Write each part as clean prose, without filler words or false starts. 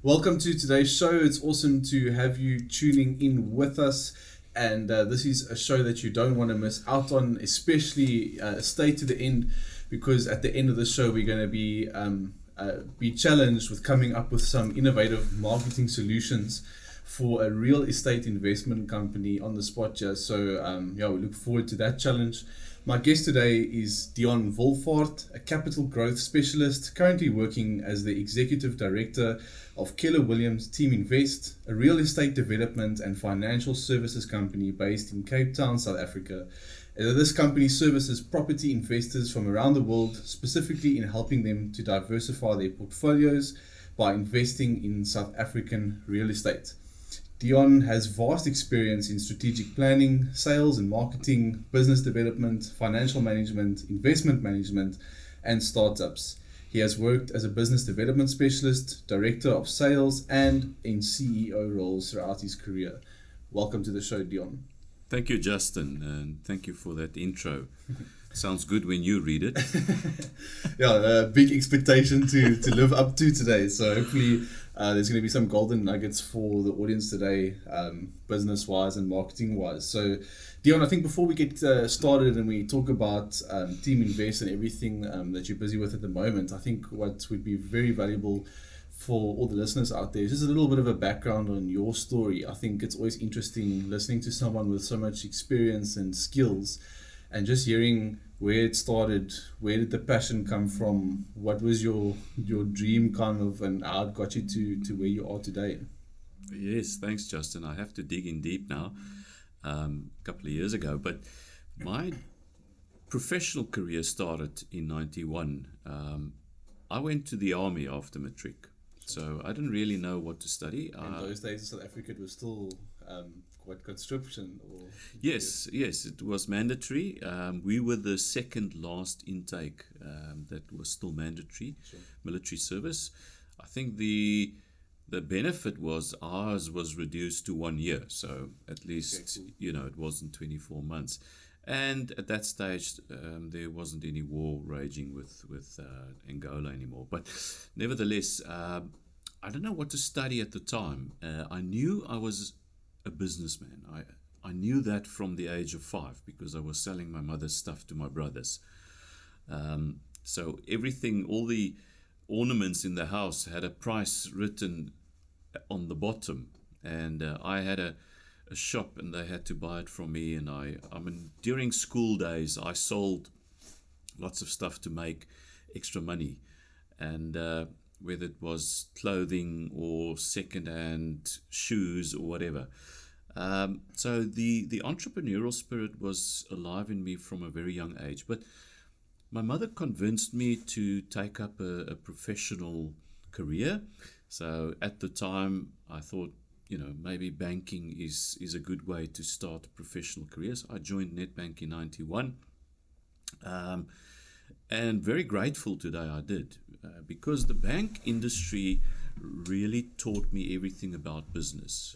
Welcome to today's show. It's awesome to have you tuning in with us. And this is a show that you don't want to miss out on, especially stay to the end, because at the end of the show, we're going to be challenged with coming up with some innovative marketing solutions for a real estate investment company on the spot here. So we look forward to that challenge. My guest today is Deon Wolfaardt, a capital growth specialist, currently working as the executive director of Keller Williams Team Invest, a real estate development and financial services company based in Cape Town, South Africa. This company services property investors from around the world, specifically in helping them to diversify their portfolios by investing in South African real estate. Deon has vast experience in strategic planning, sales and marketing, business development, financial management, investment management, and startups. He has worked as a business development specialist, director of sales, and in CEO roles throughout his career. Welcome to the show, Deon. Thank you, Justin, and thank you for that intro. Sounds good when you read it. Big expectation to live up to today. So hopefully there's going to be some golden nuggets for the audience today, business-wise and marketing-wise. So Deon, I think before we get started and we talk about Team Invest and everything that you're busy with at the moment, I think what would be very valuable for all the listeners out there is just a little bit of a background on your story. I think it's always interesting listening to someone with so much experience and skills and just hearing where it started, where did the passion come from, what was your dream kind of, and how it got you to where you are today. Yes, thanks, Justin. I have to dig in deep now, a couple of years ago, but my professional career started in 91. I went to the army after matric. So I didn't really know what to study. In those days in South Africa, it was still quite conscription. Yes, it was mandatory. We were the second last intake that was still mandatory, sure. Military service. I think the benefit was ours was reduced to 1 year. So at least, it wasn't 24 months. And at that stage, there wasn't any war raging with Angola anymore. But nevertheless, I don't know what to study at the time. I knew I was a businessman. I knew that from the age of 5 because I was selling my mother's stuff to my brothers. So everything, all the ornaments in the house had a price written on the bottom. And I had a shop and they had to buy it from me, and I mean during school days I sold lots of stuff to make extra money, and whether it was clothing or second-hand shoes or whatever. So the entrepreneurial spirit was alive in me from a very young age, but my mother convinced me to take up a professional career. So at the time I thought, maybe banking is a good way to start a professional career. So I joined Nedbank in 91. And very grateful today I did, because the bank industry really taught me everything about business.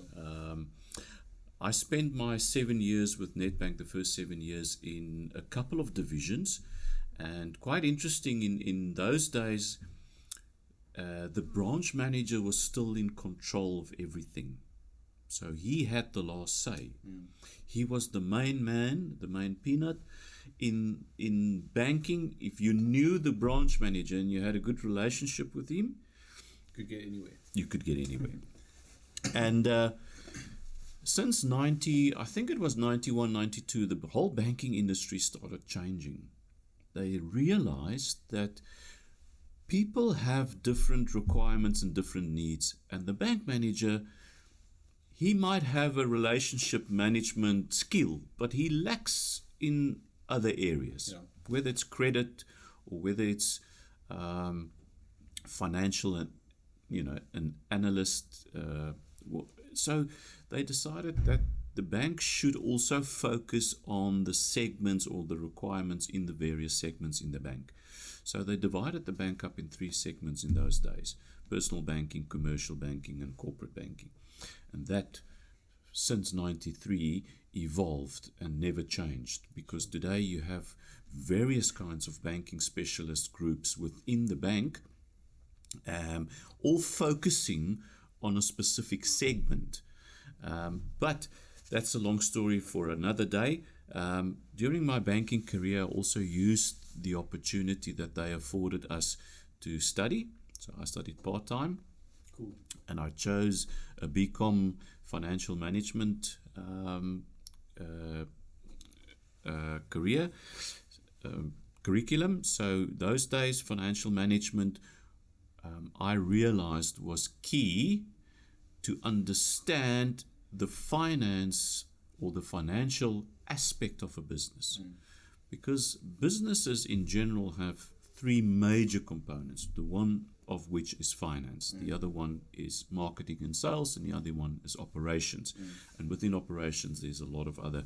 I spent my 7 years with Nedbank, the first 7 years, in a couple of divisions. And quite interesting, in those days, the branch manager was still in control of everything. So he had the last say. He was the main man, the main peanut. In banking, if you knew the branch manager and you had a good relationship with him, you could get anywhere. And since 90, I think it was 91, 92, the whole banking industry started changing. They realized that people have different requirements and different needs, and the bank manager, he might have a relationship management skill, but he lacks in other areas, whether it's credit or whether it's financial and an analyst. So they decided that the bank should also focus on the segments or the requirements in the various segments in the bank. So they divided the bank up in 3 segments in those days: personal banking, commercial banking, and corporate banking. And that, since 93, evolved and never changed, because today you have various kinds of banking specialist groups within the bank, all focusing on a specific segment. But that's a long story for another day. During my banking career, I also used the opportunity that they afforded us to study. So I studied part-time. Cool. And I chose a BCom financial management curriculum. So those days, financial management, I realized was key to understand the finance or the financial aspect of a business. Because businesses in general have three major components, the one of which is finance, the other one is marketing and sales, and the other one is operations. And within operations, there's a lot of other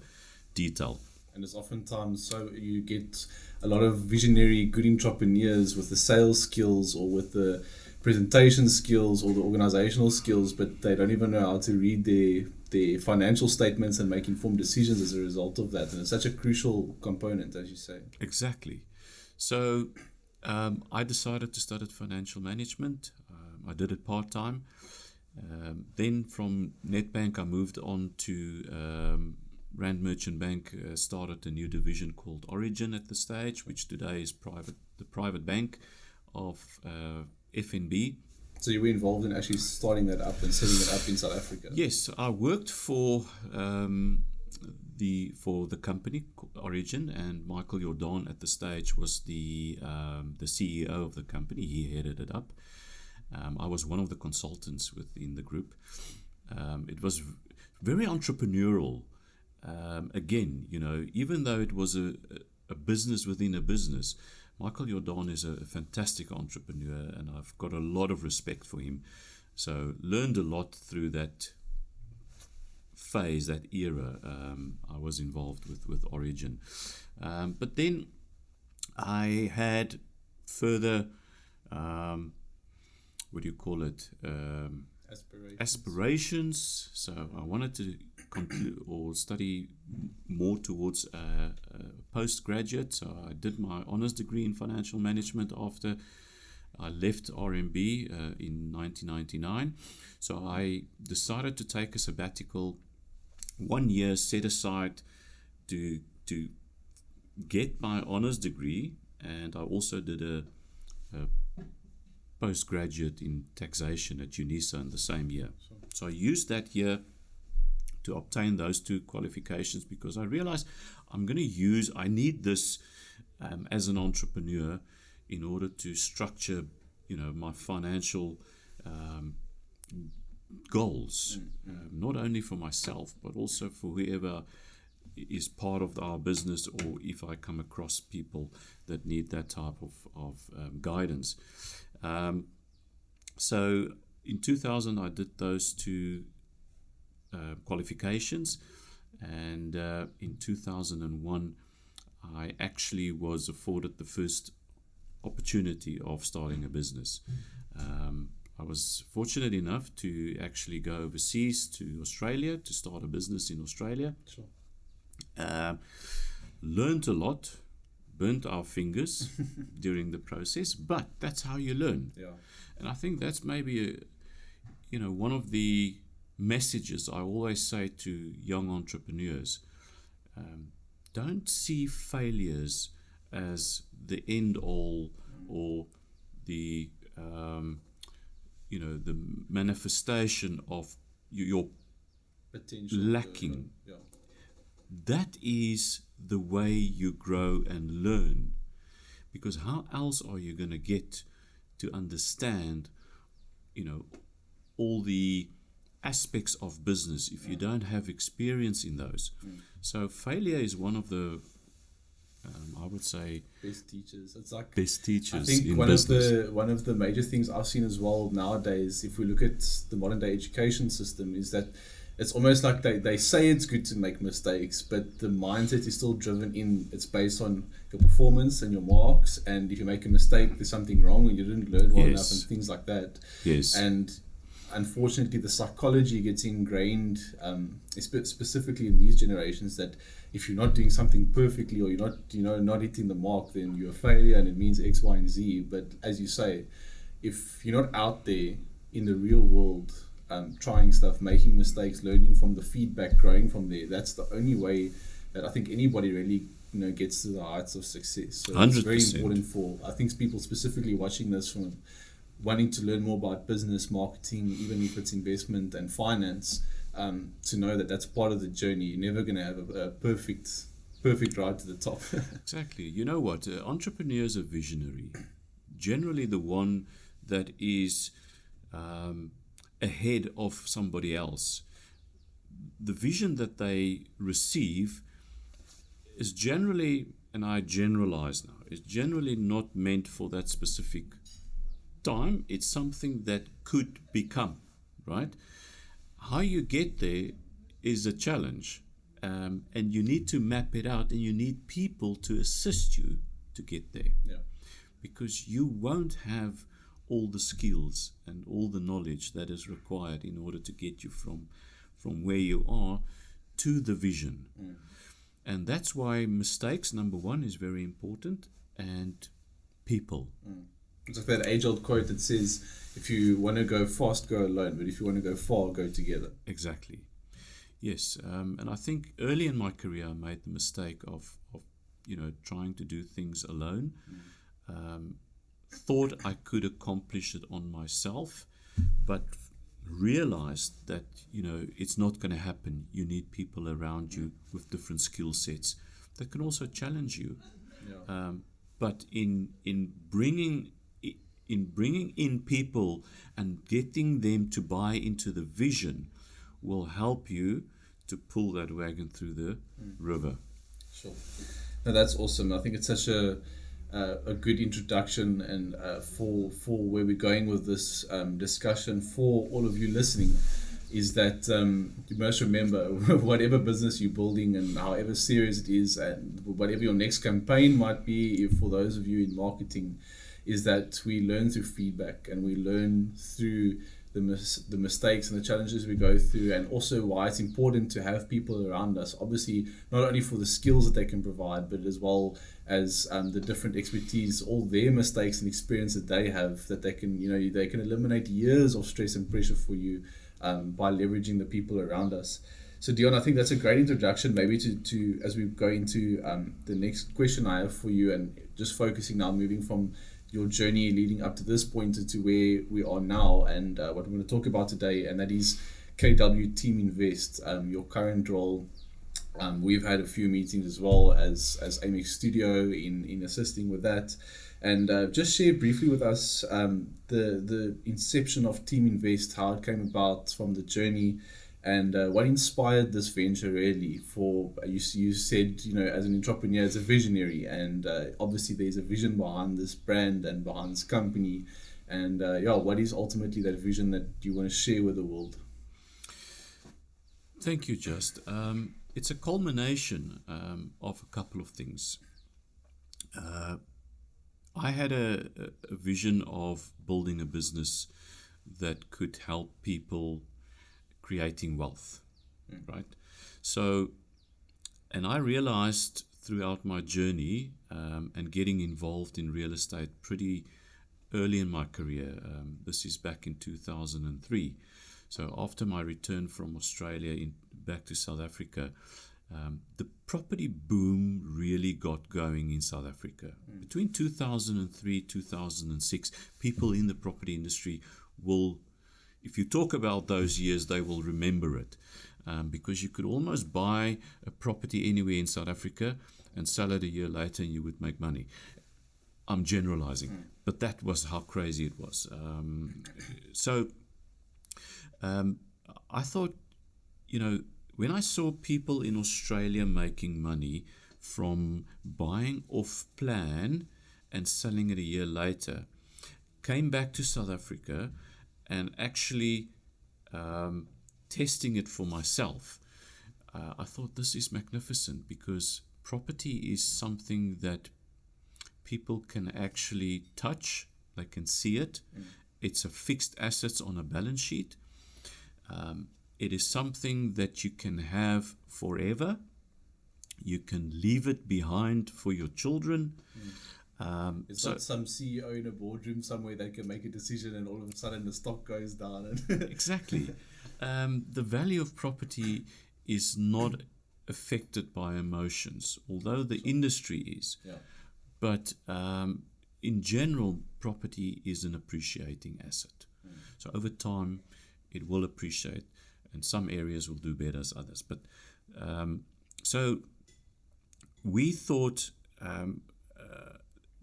detail. And it's oftentimes so you get a lot of visionary good entrepreneurs with the sales skills or with the presentation skills or the organizational skills, but they don't even know how to read their financial statements and make informed decisions as a result of that. And it's such a crucial component, as you say. Exactly. So I decided to study financial management. I did it part-time. Then from Nedbank, I moved on to Rand Merchant Bank, started a new division called Origin at the stage, which today is the private bank of FNB. So you were involved in actually starting that up and setting it up in South Africa? Yes, I worked for the company Origin, and Michael Jordan at the stage was the CEO of the company. He headed it up. I was one of the consultants within the group. It was very entrepreneurial. Again, even though it was a business within a business, Michael Jordan is a fantastic entrepreneur, and I've got a lot of respect for him. So learned a lot through that phase, that era. I was involved with Origin. But then I had further, aspirations. So I wanted to conclude or study more towards postgraduate. So I did my honors degree in financial management after I left RMB in 1999. So I decided to take a sabbatical, 1 year set aside to get my honors degree, and I also did a postgraduate in taxation at UNISA in the same year. So I used that year to obtain those two qualifications because I realized I need this as an entrepreneur in order to structure, my financial goals, not only for myself, but also for whoever is part of our business, or if I come across people that need that type of guidance. So in 2000, I did those two qualifications, and in 2001, I actually was afforded the first opportunity of starting a business. I was fortunate enough to actually go overseas to Australia to start a business in Australia. Sure. Learned a lot, burnt our fingers during the process, but that's how you learn. Yeah. And I think that's maybe one of the messages I always say to young entrepreneurs. Don't see failures as the end all or the the manifestation of your potential lacking. That is the way you grow and learn, because how else are you going to get to understand all the aspects of business if you don't have experience in those? So failure is one of the I would say best teachers. It's like best teachers. I think in one business. one of the major things I've seen as well nowadays, if we look at the modern day education system, is that it's almost like they say it's good to make mistakes, but the mindset is still driven in. It's based on your performance and your marks, and if you make a mistake, there's something wrong and you didn't learn well enough and things like that. Yes. And unfortunately, the psychology gets ingrained, specifically in these generations, that if you're not doing something perfectly or you're not hitting the mark, then you're a failure and it means X, Y, and Z. But as you say, if you're not out there in the real world, trying stuff, making mistakes, learning from the feedback, growing from there. That's the only way that I think anybody really gets to the heights of success. So 100%. it's very important for, I think, people specifically watching this from wanting to learn more about business, marketing, even if it's investment and finance, to know that that's part of the journey. You're never going to have a perfect ride to the top. Exactly. You know what? Entrepreneurs are visionary. Generally, the one that is ahead of somebody else. The vision that they receive is generally, and I generalize now, is generally not meant for that specific time. It's something that could become, right? How you get there is a challenge. And you need to map it out, and you need people to assist you to get there. Yeah. Because you won't have all the skills and all the knowledge that is required in order to get you from where you are to the vision. And that's why mistakes, number one, is very important, and people. It's like that age-old quote that says, if you want to go fast, go alone, but if you want to go far, go together. Exactly. Yes, and I think early in my career I made the mistake of trying to do things alone. Thought I could accomplish it on myself, but realized that it's not going to happen. You need people around you with different skill sets that can also challenge you. Yeah. But in bringing in people and getting them to buy into the vision will help you to pull that wagon through the river. Sure. No, that's awesome. I think it's such a good introduction, and for where we're going with this discussion for all of you listening, is that you must remember, whatever business you're building and however serious it is, and whatever your next campaign might be, for those of you in marketing, is that we learn through feedback, and we learn through the mistakes and the challenges we go through, and also why it's important to have people around us, obviously not only for the skills that they can provide, but as well as the different expertise, all their mistakes and experience that they have, that they can they can eliminate years of stress and pressure for you by leveraging the people around us. So Deon, I think that's a great introduction, maybe to as we go into the next question I have for you, and just focusing now, moving from your journey leading up to this point to where we are now, and what we're going to talk about today, and that is KW Team Invest, your current role. We've had a few meetings as well as AIMEX Studio in assisting with that, and just share briefly with us the inception of Team Invest, how it came about from the journey, and what inspired this venture really. For you said, as an entrepreneur, as a visionary, and obviously there's a vision behind this brand and behind this company, and what is ultimately that vision that you want to share with the world? Thank you, Just. It's a culmination of a couple of things. I had a vision of building a business that could help people creating wealth, right? So, and I realized throughout my journey and getting involved in real estate pretty early in my career, this is back in 2003. So after my return from Australia back to South Africa, the property boom really got going in South Africa. Between 2003, 2006, people in the property industry will, if you talk about those years, they will remember it, because you could almost buy a property anywhere in South Africa and sell it a year later and you would make money. I'm generalizing, but that was how crazy it was. I thought, when I saw people in Australia making money from buying off plan and selling it a year later, came back to South Africa and actually testing it for myself, I thought this is magnificent, because property is something that people can actually touch, they can see it. It's a fixed asset on a balance sheet. It is something that you can have forever. You can leave it behind for your children. It's so not some CEO in a boardroom somewhere that can make a decision and all of a sudden the stock goes down. And exactly, the value of property is not affected by emotions, although the industry is. yeah, But in general, property is an appreciating asset. So over time, it will appreciate, and some areas will do better as others. But so we thought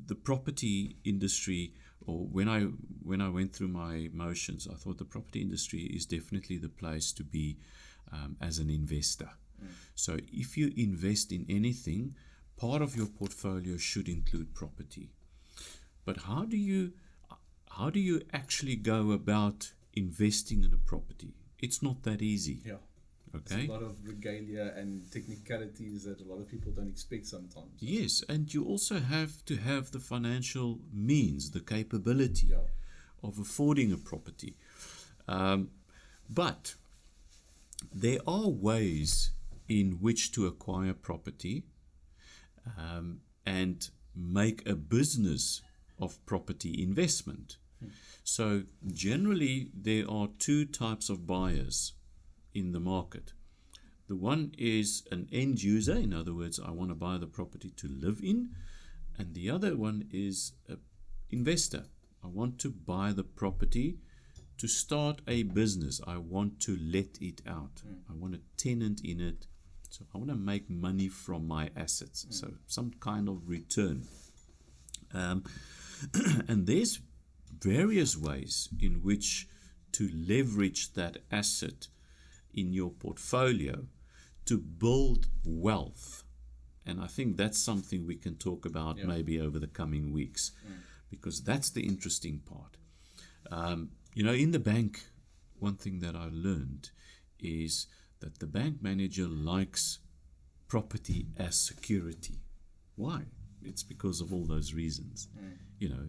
the property industry, or when I went through my motions, I thought the property industry is definitely the place to be as an investor. So if you invest in anything, part of your portfolio should include property. But how do you actually go about investing in a property? It's not that easy. yeah. Okay. It's a lot of regalia and technicalities that a lot of people don't expect sometimes. Yes, and you also have to have the financial means, the capability of affording a property. But there are ways in which to acquire property and make a business of property investment. So generally there are two types of buyers in the market. The one is an end user, in other words, I want to buy the property to live in, and the other one is an investor. I want to buy the property to start a business. I want to let it out. I want a tenant in it. So I want to make money from my assets. So some kind of return. And there's various ways in which to leverage that asset in your portfolio to build wealth. And I think that's something we can talk about maybe over the coming weeks, because that's the interesting part. In the bank, one thing that I learned is that the bank manager likes property as security. Why? It's because of all those reasons.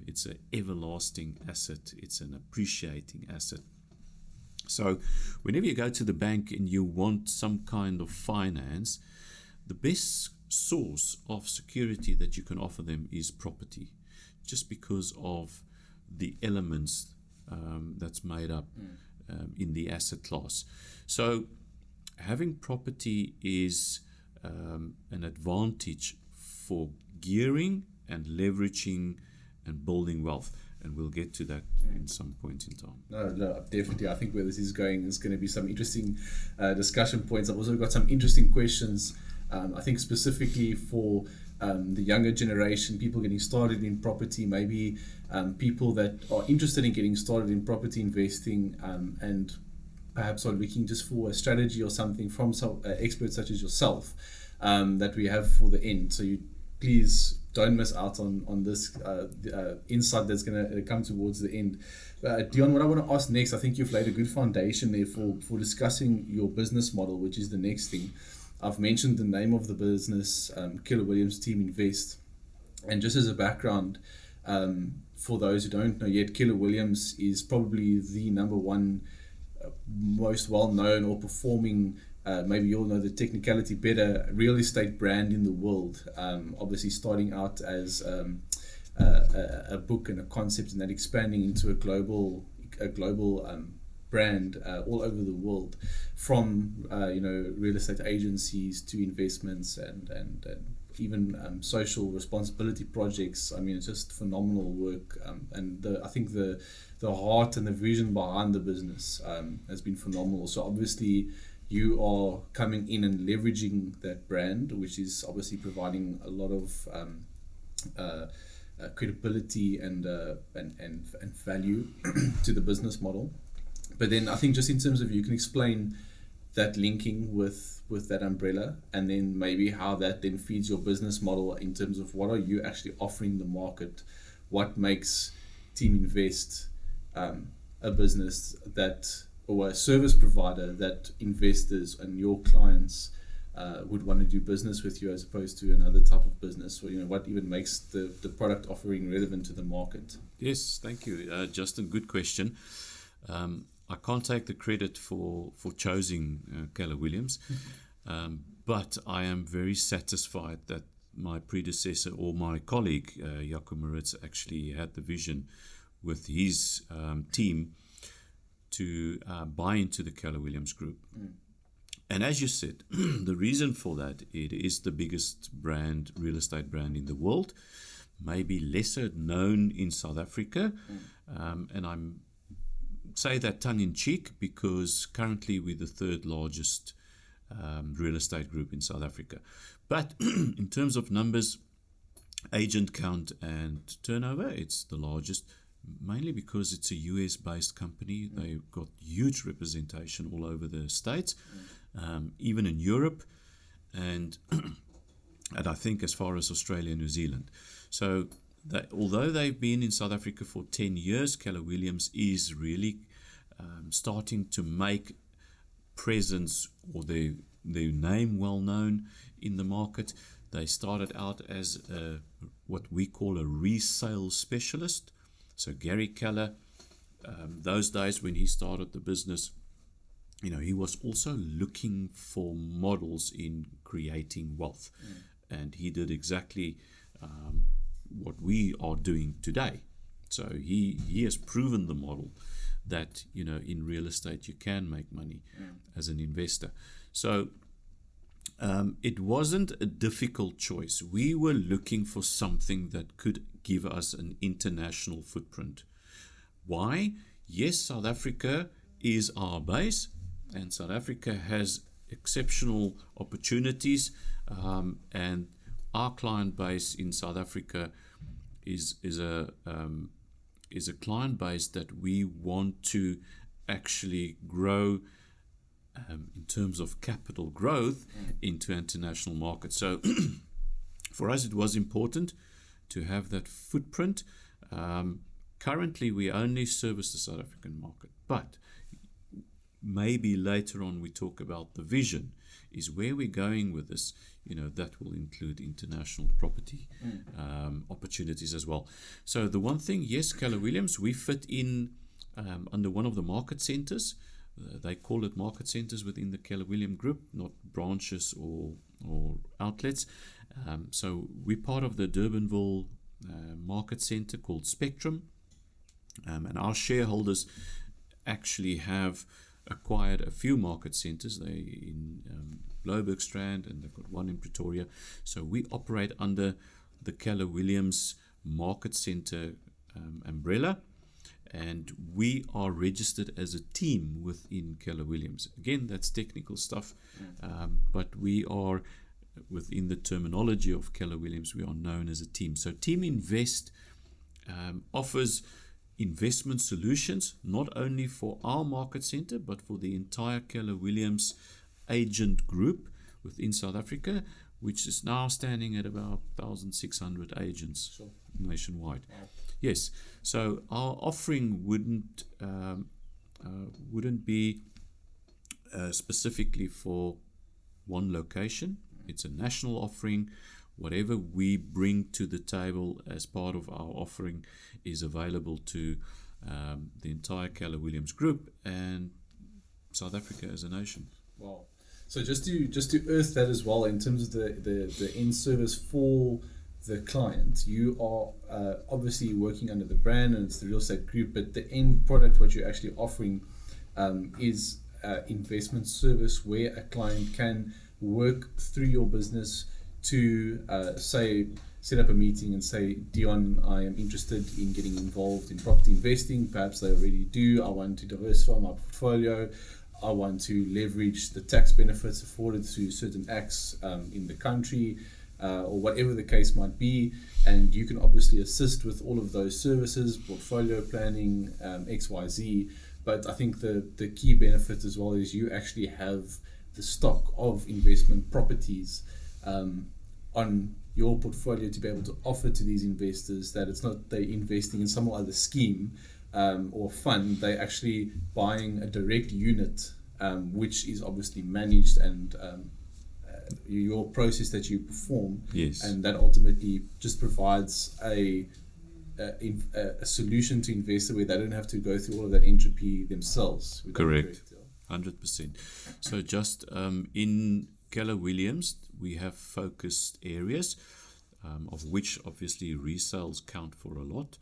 It's an everlasting asset. It's an appreciating asset. So whenever you go to the bank and you want some kind of finance, the best source of security that you can offer them is property, just because of the elements that's made up in the asset class. So having property is an advantage for gearing and leveraging and building wealth. And we'll get to that in some point in time. No, definitely. I think where this is going is going to be some interesting discussion points. I've also got some interesting questions, I think specifically for the younger generation, people getting started in property, maybe people that are interested in getting started in property investing and perhaps are looking just for a strategy or something from some experts such as yourself that we have for the end. So you please don't miss out on this insight that's going to come towards the end. Deon, what I want to ask next, I think you've laid a good foundation there for discussing your business model, which is the next thing. I've mentioned the name of the business, Keller Williams Team Invest. And just as a background, for those who don't know yet, Keller Williams is probably the number one most well-known or performing, maybe you'll know the technicality better, real estate brand in the world. Obviously starting out as a book and a concept, and then expanding into a global brand all over the world, from real estate agencies to investments and even social responsibility projects. I mean, it's just phenomenal work, and I think the heart and the vision behind the business has been phenomenal. So obviously you are coming in and leveraging that brand, which is obviously providing a lot of credibility and value to the business model. But then I think just in terms of, you can explain that linking with that umbrella, and then maybe how that then feeds your business model in terms of what are you actually offering the market, what makes Team Invest a business that, or a service provider that investors and your clients would want to do business with you, as opposed to another type of business, or what even makes the product offering relevant to the market. Yes, thank you, Justin. Good question. I can't take the credit for choosing Keller Williams, but I am very satisfied that my predecessor or my colleague, Jaco Maritz, actually had the vision with his team to buy into the Keller Williams Group. And as you said, the reason for that, it is the biggest brand, real estate brand in the world, maybe lesser known in South Africa. And I'm say that tongue-in-cheek because currently we're the third largest real estate group in South Africa. But in terms of numbers, agent count and turnover, it's the largest, mainly because it's a US-based company. They've got huge representation all over the States, even in Europe, and I think as far as Australia and New Zealand. So although they've been in South Africa for 10 years, Keller Williams is really starting to make presence or their name well known in the market. They started out as what we call a resale specialist. So Gary Keller, those days when he started the business, he was also looking for models in creating wealth. And he did exactly what we are doing today. So he has proven the model that, in real estate you can make money as an investor. So it wasn't a difficult choice. We were looking for something that could give us an international footprint. Why? Yes, South Africa is our base, and South Africa has exceptional opportunities, and our client base in South Africa is a client base that we want to actually grow in terms of capital growth into international markets. So for us, it was important to have that footprint. Currently, we only service the South African market, but maybe later on we talk about the vision, is where we're going with this. That will include international property opportunities as well. So the one thing, yes, Keller Williams, we fit in under one of the market centers. They call it market centers within the Keller Williams Group, not branches or outlets. So we're part of the Durbanville market center called Spectrum. And our shareholders actually have acquired a few market centers. They in Blobergstrand, and they've got one in Pretoria. So we operate under the Keller Williams Market Center umbrella, and we are registered as a team within Keller Williams. Again, that's technical stuff, but we are, within the terminology of Keller Williams, we are known as a team. So Team Invest offers investment solutions, not only for our market center, but for the entire Keller Williams agent group within South Africa, which is now standing at about 1,600 agents nationwide. Wow. Yes, so our offering wouldn't be specifically for one location. It's a national offering. Whatever we bring to the table as part of our offering is available to the entire Keller Williams Group and South Africa as a nation. Wow. So just to earth that as well, in terms of the end service for the client, you are obviously working under the brand and it's the real estate group, but the end product, what you're actually offering, is investment service where a client can work through your business to say set up a meeting and say, Deon, I am interested in getting involved in property investing. Perhaps they already do. I want to diversify my portfolio. I want to leverage the tax benefits afforded through certain acts in the country, or whatever the case might be. And you can obviously assist with all of those services, portfolio planning, XYZ. But I think the key benefit as well is you actually have the stock of investment properties on your portfolio to be able to offer to these investors, that it's not they investing in some other scheme or fund. They're actually buying a direct unit, which is obviously managed, and your process that you perform. Yes. And that ultimately just provides a solution to investor where they don't have to go through all of that entropy themselves. Correct. 100%. So just in Keller Williams, we have focused areas. of which obviously resales count for a lot.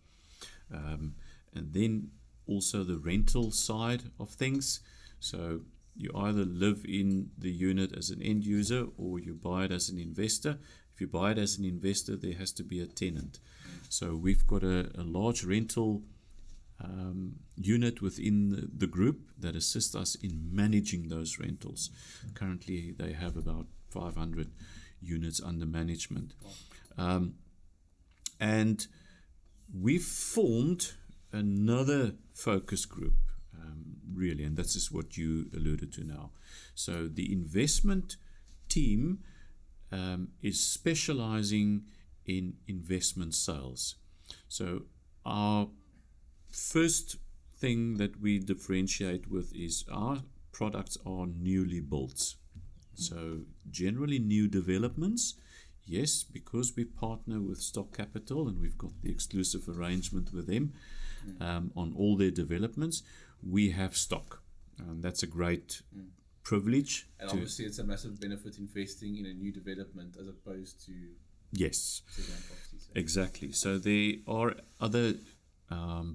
And then also the rental side of things. So you either live in the unit as an end user or you buy it as an investor. If you buy it as an investor, there has to be a tenant. So we've got a large rental unit within the group that assists us in managing those rentals. Currently, they have about 500 units under management. And we've formed another focus group, really, and this is what you alluded to now. So the investment team is specializing in investment sales. So our first thing that we differentiate with is our products are newly built. So generally new developments, yes, because we partner with Stock Capital and we've got the exclusive arrangement with them on all their developments, we have stock. And that's a great privilege. And obviously it's a massive benefit investing in a new development as opposed to yes, second-hand properties. exactly. So there are other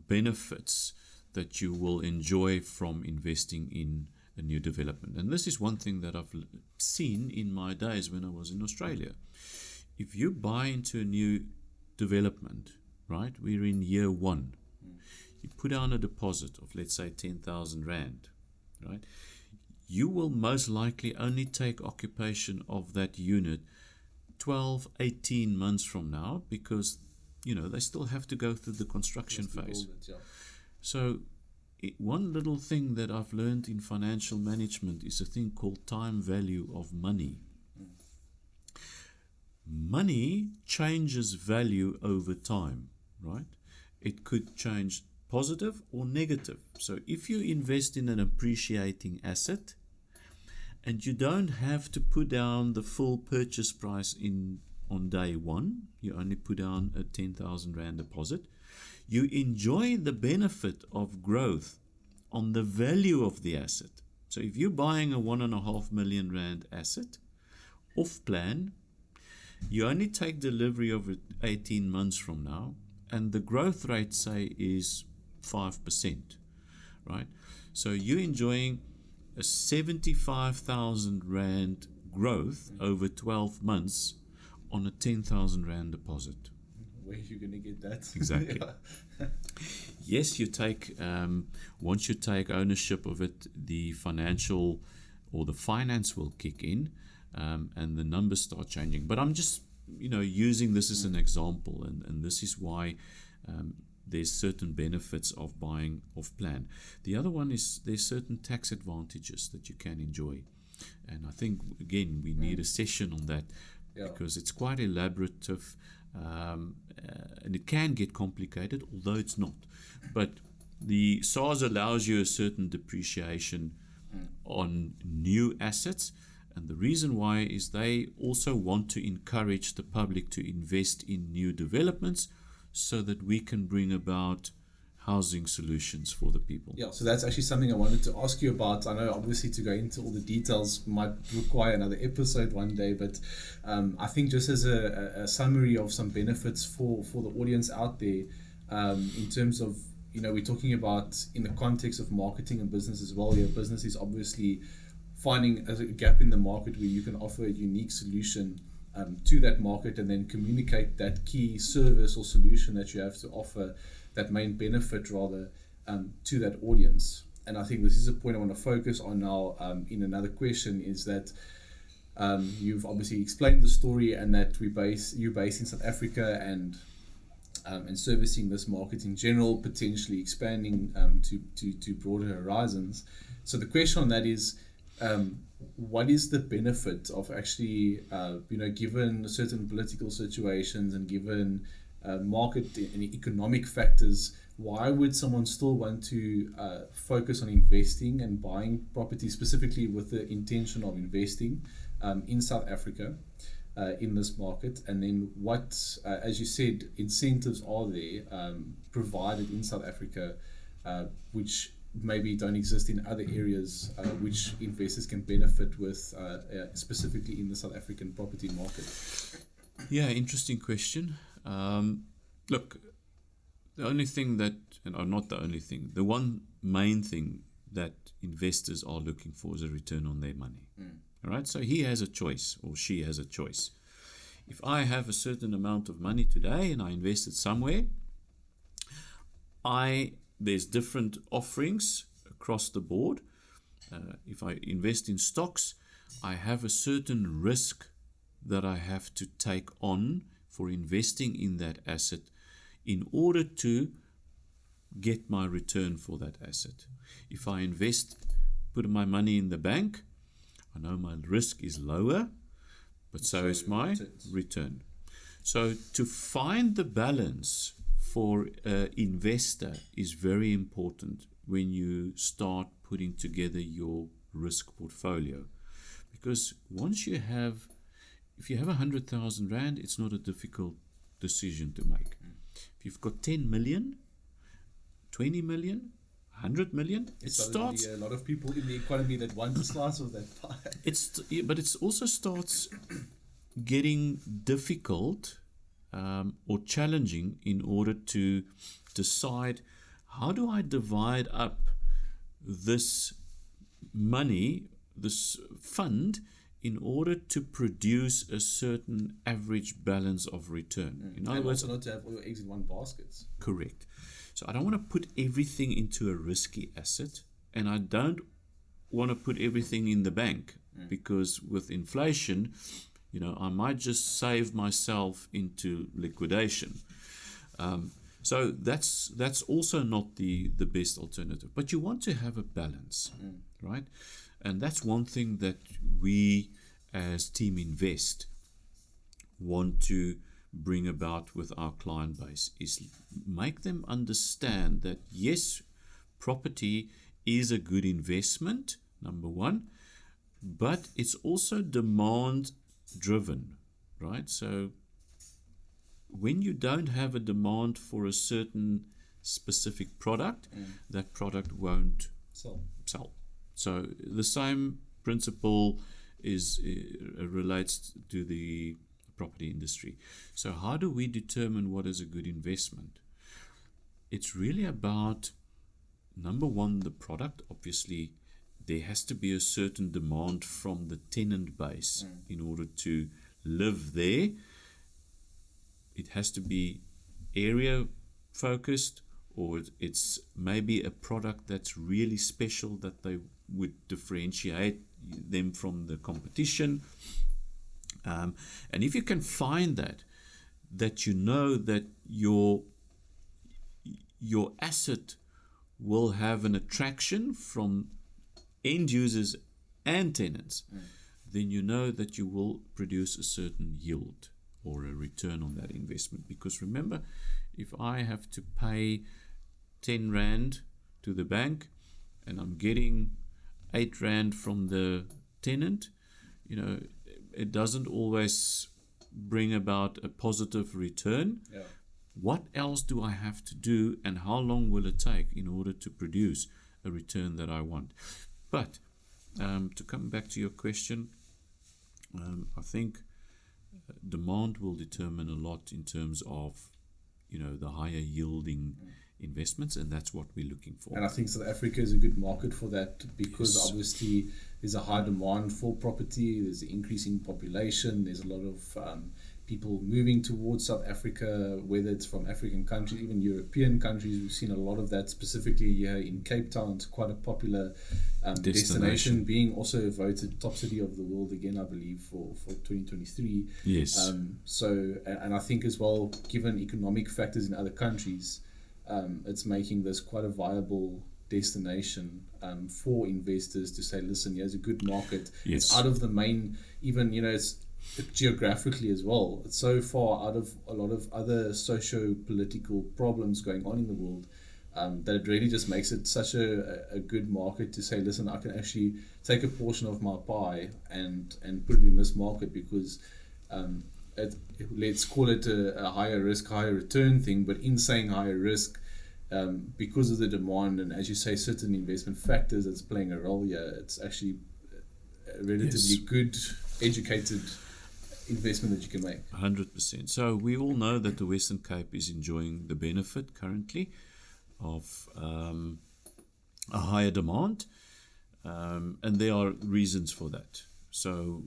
benefits that you will enjoy from investing in a new development. And this is one thing that I've seen in my days when I was in Australia. If you buy into a new development, right, we're in year one, you put down a deposit of, let's say, 10,000 Rand, right, you will most likely only take occupation of that unit 12, 18 months from now, because, you know, they still have to go through the construction phase. So one little thing that I've learned in financial management is a thing called time value of money. Money changes value over time, right? It could change positive or negative. So if you invest in an appreciating asset and you don't have to put down the full purchase price on day one, you only put down a 10,000 Rand deposit, you enjoy the benefit of growth on the value of the asset. So if you're buying a 1.5 million Rand asset off plan, you only take delivery of it 18 months from now, and the growth rate, say, is 5%, right? So you're enjoying a 75,000 Rand growth over 12 months on a 10,000 Rand deposit. Where are you going to get that? Exactly. Yes, you take, once you take ownership of it, the financial or the finance will kick in, and the numbers start changing. But I'm just, using this as an example, and this is why there's certain benefits of buying off plan. The other one is there's certain tax advantages that you can enjoy. And I think, again, we need a session on that, because it's quite elaborative, and it can get complicated, although it's not. But the SARS allows you a certain depreciation on new assets, and the reason why is they also want to encourage the public to invest in new developments so that we can bring about housing solutions for the people. Yeah, so that's actually something I wanted to ask you about. I know obviously to go into all the details might require another episode one day, but I think just as a summary of some benefits for the audience out there, in terms of, we're talking about in the context of marketing and business as well. Your business is obviously finding a gap in the market where you can offer a unique solution to that market, and then communicate that key service or solution that you have to offer, that main benefit rather, to that audience. And I think this is a point I want to focus on now in another question, is that you've obviously explained the story, and that you're based in South Africa, and servicing this market in general, potentially expanding to broader horizons. So the question on that is, what is the benefit of actually, given certain political situations and given market and economic factors, why would someone still want to focus on investing and buying property, specifically with the intention of investing in South Africa in this market? And then what, as you said, incentives are there provided in South Africa, which maybe don't exist in other areas, which investors can benefit with, specifically in the South African property market? Yeah, interesting question. Look, the only thing that, or not the only thing, the one main thing that investors are looking for is a return on their money. All right, so he has a choice, or she has a choice. If I have a certain amount of money today and I invest it somewhere, there's different offerings across the board. If I invest in stocks, I have a certain risk that I have to take on for investing in that asset in order to get my return for that asset. If I put my money in the bank, I know my risk is lower, but so is my return. So to find the balance for an investor is very important when you start putting together your risk portfolio. Because once you have, if you have 100,000 Rand, it's not a difficult decision to make. If you've got 10 million, 20 million, 100 million, it starts. A lot of people in the economy that want a slice of that pie. But it also starts getting difficult or challenging in order to decide, how do I divide up this money, this fund, in order to produce a certain average balance of return. In other words, also not to have all your eggs in one basket. Correct. So I don't want to put everything into a risky asset, and I don't want to put everything in the bank, because with inflation, I might just save myself into liquidation. So that's also not the best alternative. But you want to have a balance, right? And that's one thing that we as Team Invest want to bring about with our client base, is make them understand that yes, property is a good investment, number one, but it's also demand driven, right? So when you don't have a demand for a certain specific product, that product won't sell. So the same principle relates to the property industry. So how do we determine what is a good investment? It's really about, number one, the product. Obviously, there has to be a certain demand from the tenant base in order to live there. It has to be area focused, or it's maybe a product that's really special that they would differentiate them from the competition. And if you can find that you know that your asset will have an attraction from end users and tenants, then you know that you will produce a certain yield or a return on that investment. Because remember, if I have to pay 10 Rand to the bank and I'm getting 8 Rand from the tenant, it doesn't always bring about a positive return. Yeah. What else do I have to do, and how long will it take in order to produce a return that I want? But to come back to your question, I think demand will determine a lot in terms of the higher yielding investments, and that's what we're looking for. And I think South Africa is a good market for that, because obviously there's a high demand for property, there's an increasing population, there's a lot of people moving towards South Africa, whether it's from African countries, even European countries. We've seen a lot of that, specifically here in Cape Town. It's quite a popular destination, being also voted top city of the world again, I believe, for 2023. Yes. And I think as well, given economic factors in other countries, it's making this quite a viable destination for investors to say, listen, here's a good market. Yes. It's out of the main, even, it's geographically as well. It's so far out of a lot of other socio-political problems going on in the world, that it really just makes it such a good market to say, listen, I can actually take a portion of my pie and put it in this market, because let's call it a higher risk, higher return thing. But in saying higher risk, because of the demand and, as you say, certain investment factors that's playing a role here, it's actually a relatively good, educated investment that you can make. 100%. So we all know that the Western Cape is enjoying the benefit currently of a higher demand, and there are reasons for that. So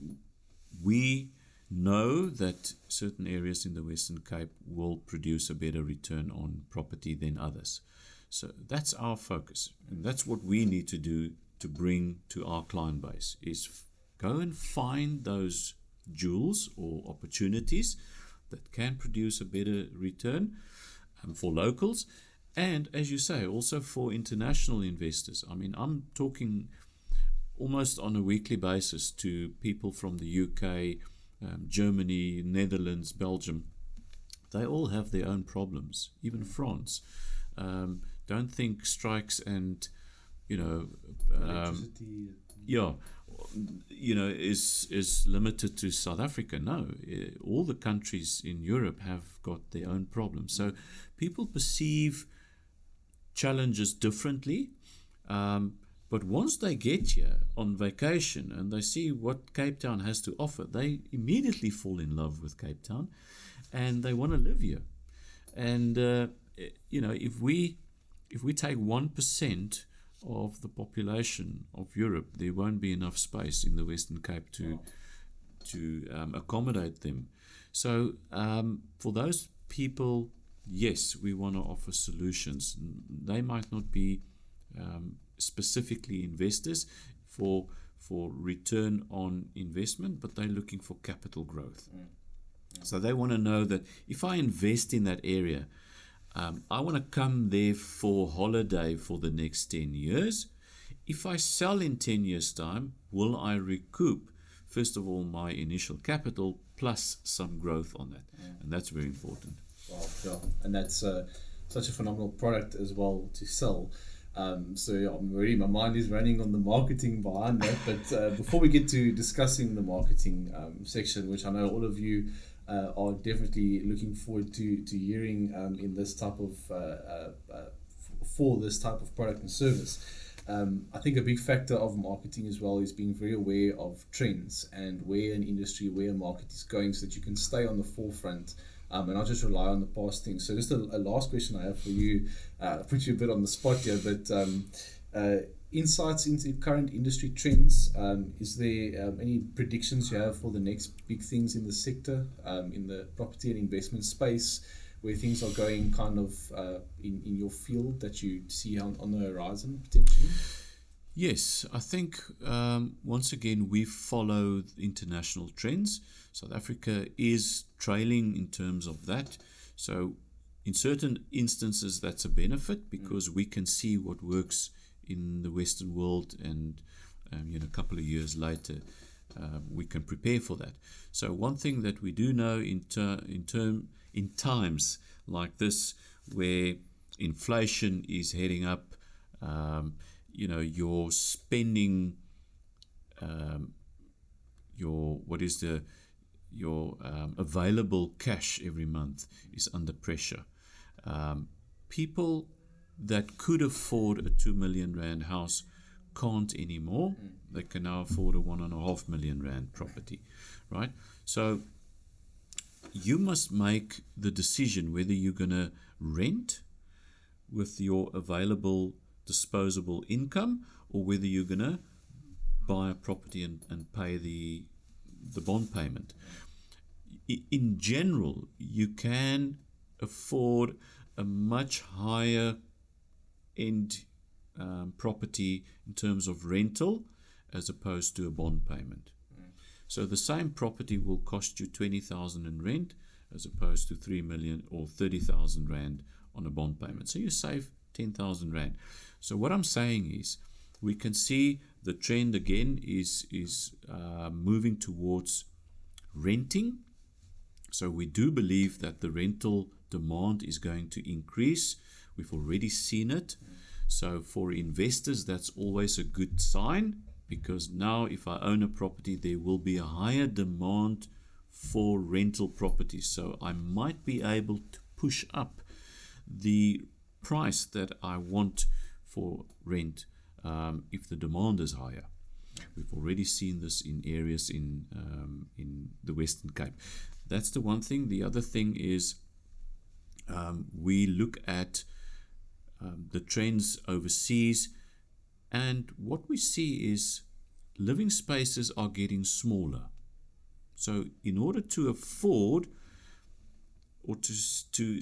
we know that certain areas in the Western Cape will produce a better return on property than others. So that's our focus, and that's what we need to do to bring to our client base, is go and find those jewels or opportunities that can produce a better return for locals, and as you say, also for international investors. I mean, I'm talking almost on a weekly basis to people from the UK, Germany, Netherlands, Belgium. They all have their own problems, even France. Don't think strikes and, is limited to South Africa. No, all the countries in Europe have got their own problems. So people perceive challenges differently. But once they get here on vacation and they see what Cape Town has to offer, they immediately fall in love with Cape Town, and they want to live here. And if we take 1% of the population of Europe, there won't be enough space in the Western Cape to accommodate them. So for those people, yes, we want to offer solutions. They might not be specifically investors for return on investment, but they're looking for capital growth. So they want to know that if I invest in that area, I want to come there for holiday for the next 10 years. If I sell in 10 years' time, will I recoup, first of all, my initial capital plus some growth on that? And that's very important. Wow, yeah. And that's such a phenomenal product as well to sell. My mind is running on the marketing behind that. But before we get to discussing the marketing section, which I know all of you are definitely looking forward to hearing in this type of for this type of product and service. I think a big factor of marketing as well is being very aware of trends and where an industry, where a market is going, so that you can stay on the forefront and not just rely on the past things. So just a last question I have for you, put you a bit on the spot here, but insights into current industry trends. Is there any predictions you have for the next big things in the sector, in the property and investment space, where things are going kind of in your field that you see on the horizon potentially? Yes, I think once again we follow international trends. South Africa is trailing in terms of that. So in certain instances that's a benefit, because we can see what works in the Western world, and a couple of years later we can prepare for that. So one thing that we do know in times like this, where inflation is heading up, your spending, your available cash every month is under pressure. People that could afford a 2 million rand house can't anymore. They can now afford a 1.5 million rand property, right? So you must make the decision whether you're going to rent with your available disposable income, or whether you're going to buy a property and pay the bond payment. In general, you can afford a much higher end property in terms of rental as opposed to a bond payment. So the same property will cost you 20,000 in rent as opposed to 3 million or 30,000 rand on a bond payment. So you save 10,000 rand. So what I'm saying is, we can see the trend again is moving towards renting. So we do believe that the rental demand is going to increase. We've already seen it. So for investors, that's always a good sign, because now if I own a property, there will be a higher demand for rental properties. So I might be able to push up the price that I want for rent if the demand is higher. We've already seen this in areas in the Western Cape. That's the one thing. The other thing is we look at the trends overseas, and what we see is living spaces are getting smaller. So in order to afford or to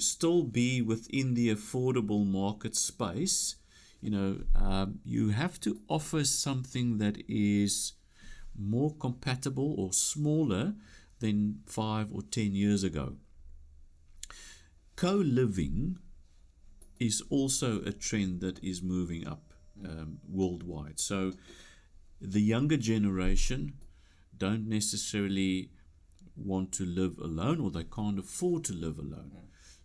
still be within the affordable market space, you have to offer something that is more compatible or smaller than 5 or 10 years ago. Co-living is also a trend that is moving up worldwide. So the younger generation don't necessarily want to live alone, or they can't afford to live alone.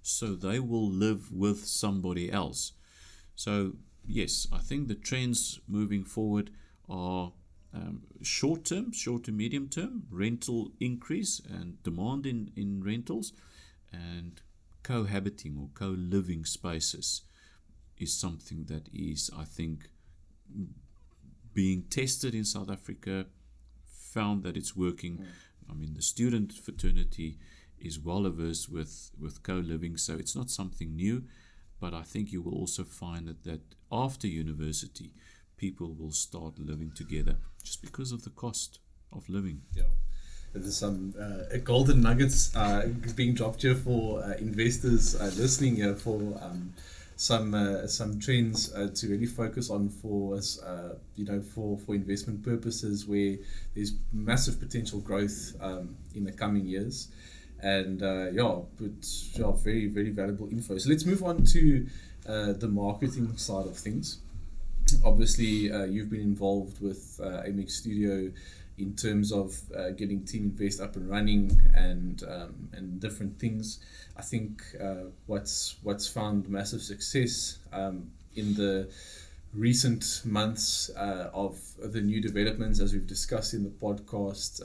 So they will live with somebody else. So yes, I think the trends moving forward are short to medium term, rental increase and demand in rentals, and cohabiting or co-living spaces is something that is, I think, being tested in South Africa, found that it's working. I mean, the student fraternity is well averse with co-living, so it's not something new, but I think you will also find that after university, people will start living together just because of the cost of living. Yeah. There's some golden nuggets being dropped here for investors listening here, for some trends to really focus on for us, for investment purposes, where there's massive potential growth in the coming years, and very, very valuable info. So let's move on to the marketing side of things. Obviously, you've been involved with AIMEX Studio in terms of getting Team Invest up and running and different things. I think what's found massive success in the recent months of the new developments, as we've discussed in the podcast,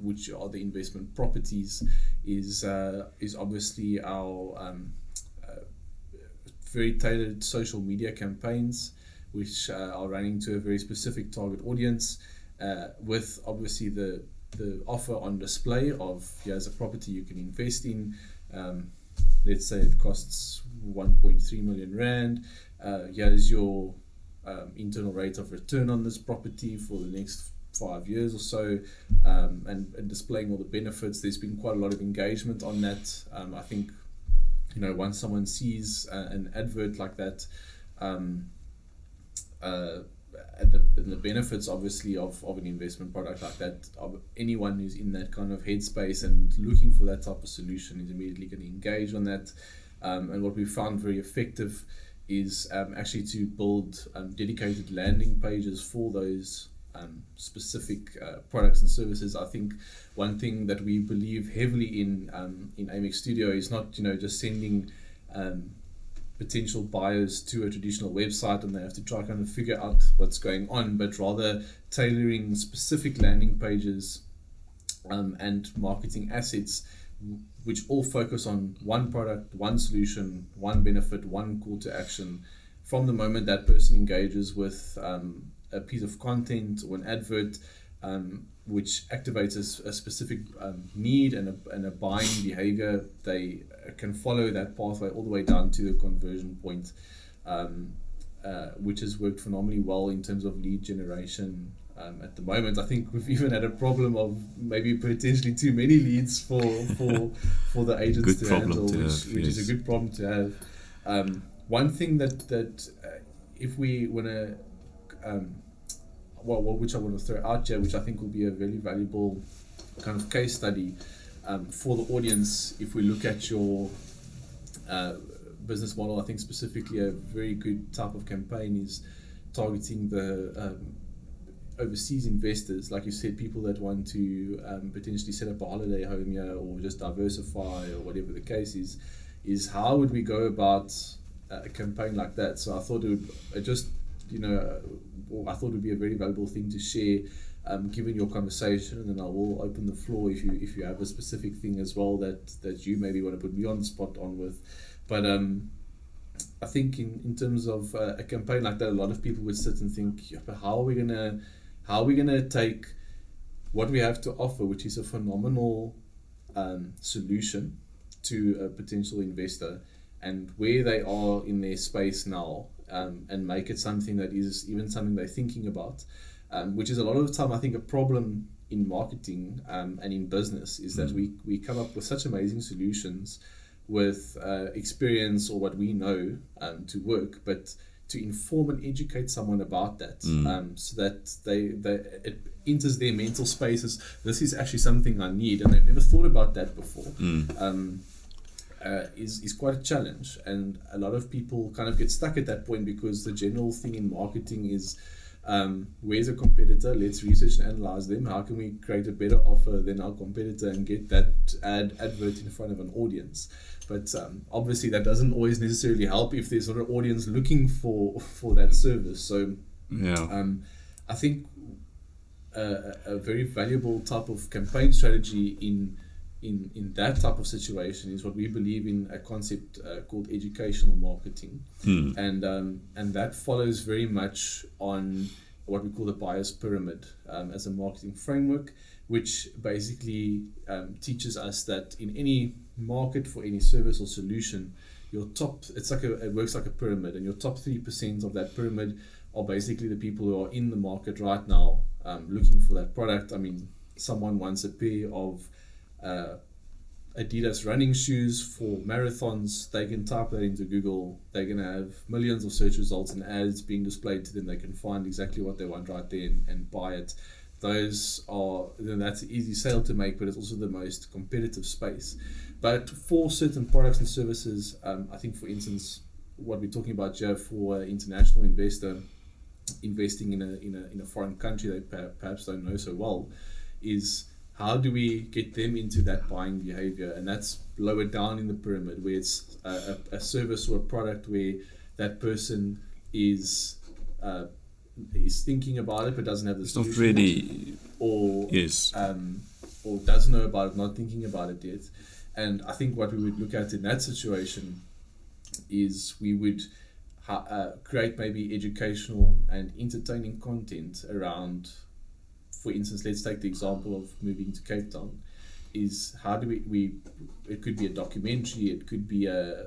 which are the investment properties, is obviously our very tailored social media campaigns, which are running to a very specific target audience, with obviously the offer on display of here's a property you can invest in. Let's say it costs 1.3 million rand. Here's your internal rate of return on this property for the next 5 years or so, and displaying all the benefits. There's been quite a lot of engagement on that. I think once someone sees an advert like that, and the benefits obviously of an investment product like that, anyone who's in that kind of headspace and looking for that type of solution is immediately going to engage on that. And what we found very effective is actually to build dedicated landing pages for those specific products and services. I think one thing that we believe heavily in AIMEX Studio is not just sending potential buyers to a traditional website and they have to try kind of figure out what's going on, but rather tailoring specific landing pages and marketing assets which all focus on one product, one solution, one benefit, one call to action. From the moment that person engages with a piece of content or an advert which activates a specific need and a buying behavior, they can follow that pathway all the way down to a conversion point, which has worked phenomenally well in terms of lead generation. At the moment, I think we've even had a problem of maybe potentially too many leads for the agents to handle, which is a good problem to have. One thing that if we want to which I want to throw out here, which I think will be a very valuable kind of case study for the audience, if we look at your business model, I think specifically a very good type of campaign is targeting the overseas investors, like you said, people that want to potentially set up a holiday home here or just diversify or whatever the case is how would we go about a campaign like that? So I thought it would I thought it would be a very valuable thing to share, given your conversation, and then I will open the floor if you have a specific thing as well that you maybe want to put me on the spot on with. But I think in terms of a campaign like that, a lot of people would sit and think, but how are we going to how are we going to take what we have to offer, which is a phenomenal solution to a potential investor, and where they are in their space now, and make it something that is even something they're thinking about, which is a lot of the time I think a problem in marketing and in business, is that we come up with such amazing solutions with experience or what we know to work, but to inform and educate someone about that, so that it enters their mental spaces. This is actually something I need, and they've never thought about that before. Is quite a challenge, and a lot of people kind of get stuck at that point, because the general thing in marketing is, where's a competitor? Let's research and analyze them. How can we create a better offer than our competitor and get that advert in front of an audience? But obviously that doesn't always necessarily help if there's not an audience looking for that service. So I think a very valuable type of campaign strategy in that type of situation is what we believe in, a concept called educational marketing, and that follows very much on what we call the buyer's pyramid as a marketing framework, which basically teaches us that in any market for any service or solution, it works like a pyramid, and your top 3% of that pyramid are basically the people who are in the market right now, looking for that product. I mean, someone wants a pair of Adidas running shoes for marathons. They can type that into Google. They're going to have millions of search results and ads being displayed to them. They can find exactly what they want right there and buy it. That's an easy sale to make, but it's also the most competitive space. But for certain products and services, I think, for instance, what we're talking about here, for an international investor investing in a foreign country they perhaps don't know so well, is how do we get them into that buying behavior? And that's lower down in the pyramid, where it's a service or a product where that person is thinking about it but doesn't have the solution. Not ready. Or doesn't know about it, not thinking about it yet. And I think what we would look at in that situation is we would create maybe educational and entertaining content around, for instance, let's take the example of moving to Cape Town, is how do we it could be a documentary, it could be a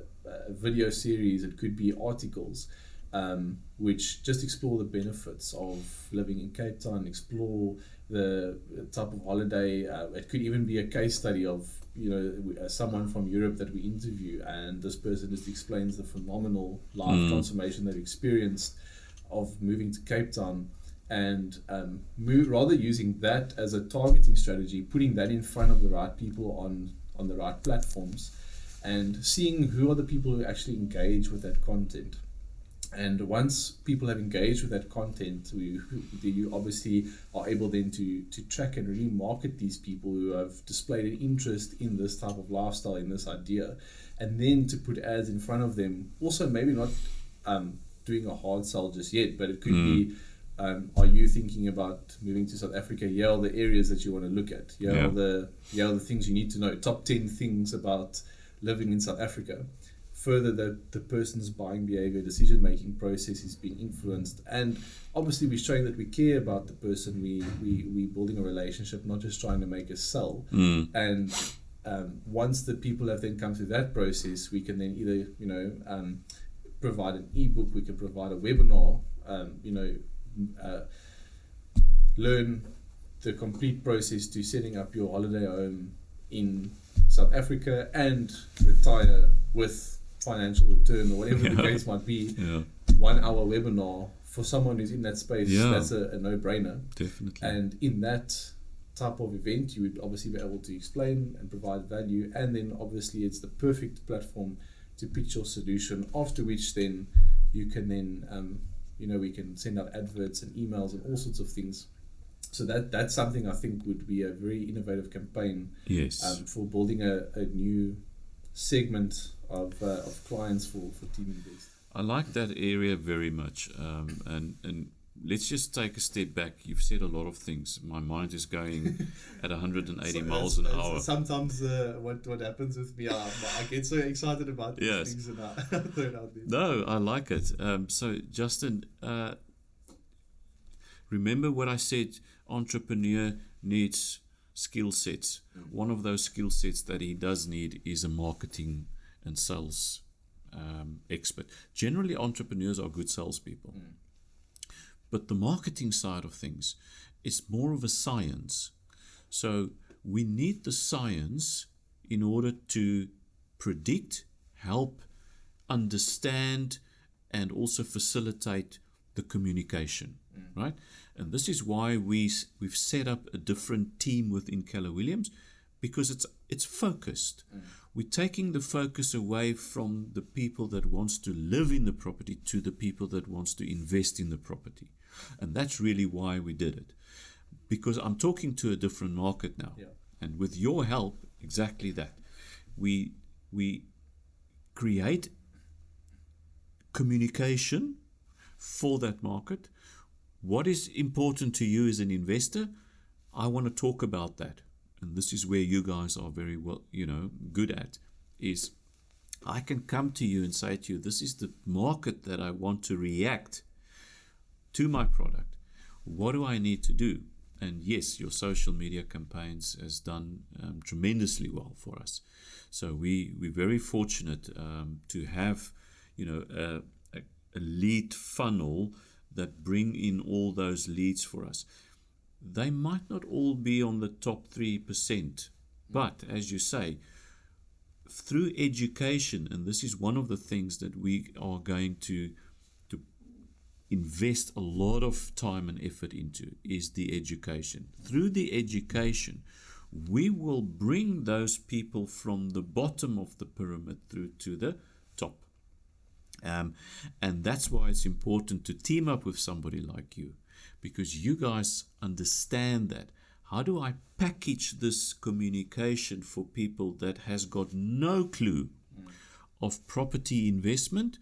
video series, it could be articles, which just explore the benefits of living in Cape Town, explore the type of holiday. It could even be a case study of someone from Europe that we interview, and this person just explains the phenomenal life transformation they've experienced of moving to Cape Town, and rather using that as a targeting strategy, putting that in front of the right people on the right platforms, and seeing who are the people who actually engage with that content. And once people have engaged with that content, you obviously are able then to track and really market these people who have displayed an interest in this type of lifestyle, in this idea, and then to put ads in front of them. Also, maybe not doing a hard sell just yet, but it could be, are you thinking about moving to South Africa? Here are the areas that you want to look at. Here are the things you need to know. Top 10 things about living in South Africa. Further, that the person's buying behavior, decision-making process is being influenced, and obviously we're showing that we care about the person. We building a relationship, not just trying to make a sell. And once the people have then come through that process, we can then either provide an ebook, we can provide a webinar, learn the complete process to setting up your holiday home in South Africa and retire with financial return, or whatever the case might be. 1 hour webinar for someone who's in that space, that's a no-brainer. Definitely. And in that type of event, you would obviously be able to explain and provide value, and then obviously it's the perfect platform to pitch your solution, after which then you can then we can send out adverts and emails and all sorts of things. So that's something I think would be a very innovative campaign for building a new segment of clients for Team Invest. I like that area very much, and let's just take a step back. You've said a lot of things. My mind is going at 180 miles an hour. Sometimes what happens with me, I get so excited about these things and I throw it out there. No, I like it. So Justin, remember what I said, entrepreneur needs skill sets. One of those skill sets that he does need is a marketing and sales expert. Generally, entrepreneurs are good salespeople. But the marketing side of things is more of a science. So we need the science in order to predict, help, understand, and also facilitate the communication, right? And this is why we've set up a different team within Keller Williams, because it's focused. We're taking the focus away from the people that wants to live in the property to the people that wants to invest in the property. And that's really why we did it. Because I'm talking to a different market now. Yeah. And with your help, exactly that. We create communication for that market. What is important to you as an investor? I want to talk about that. And this is where you guys are very well, good at, is I can come to you and say to you, this is the market that I want to react to my product. What do I need to do? And yes, your social media campaigns has done tremendously well for us. So we're very fortunate to have, a lead funnel that bring in all those leads for us. They might not all be on the top 3%, but as you say, through education, and this is one of the things that we are going to invest a lot of time and effort into, is the education. Through the education, we will bring those people from the bottom of the pyramid through to the top. And that's why it's important to team up with somebody like you, because you guys understand that. How do I package this communication for people that has got no clue of property investment,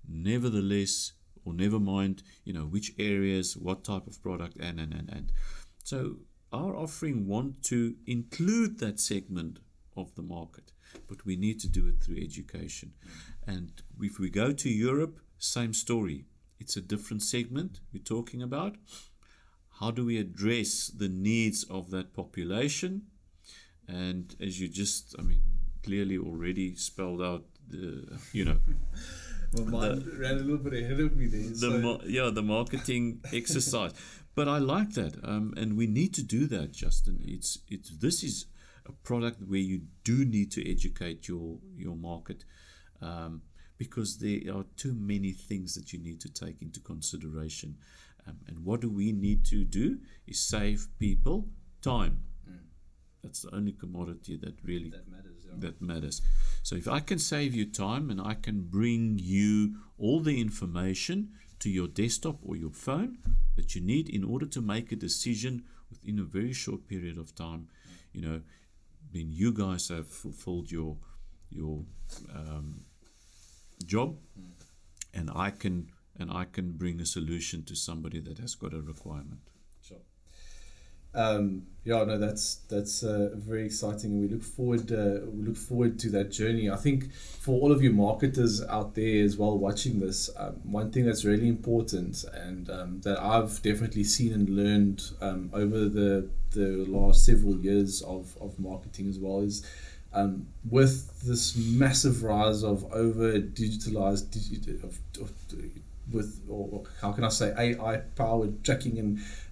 nevertheless, or never mind, which areas, what type of product, and. So our offering want to include that segment of the market, but we need to do it through education. And if we go to Europe, same story. It's a different segment we're talking about. How do we address the needs of that population? And as you clearly already spelled out, Well, mine ran a little bit ahead of me there. The marketing exercise. But I like that, and we need to do that, Justin. This is a product where you do need to educate your market, because there are too many things that you need to take into consideration. And what do we need to do is save people time. That's the only commodity that really that matters. So if I can save you time and I can bring you all the information to your desktop or your phone that you need in order to make a decision within a very short period of time, then you guys have fulfilled your job, and I can bring a solution to somebody that has got a requirement. Sure. That's very exciting, and we look forward to that journey. I think for all of you marketers out there as well watching this, one thing that's really important, and that I've definitely seen and learned over the last several years of marketing as well, is with this massive rise of over digitalized or how can I say, AI powered tracking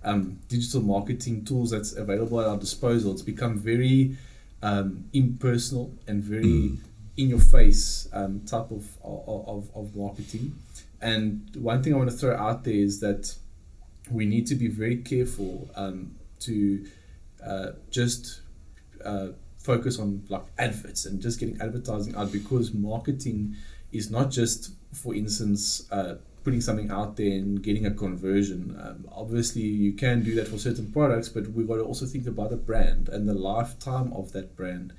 and digital marketing tools that's available at our disposal. It's become very impersonal and very in your face type of marketing. And one thing I want to throw out there is that we need to be very careful to just focus on like adverts and just getting advertising out, because marketing is not just, for instance, putting something out there and getting a conversion. Obviously you can do that for certain products, but we've got to also think about the brand and the lifetime of that brand.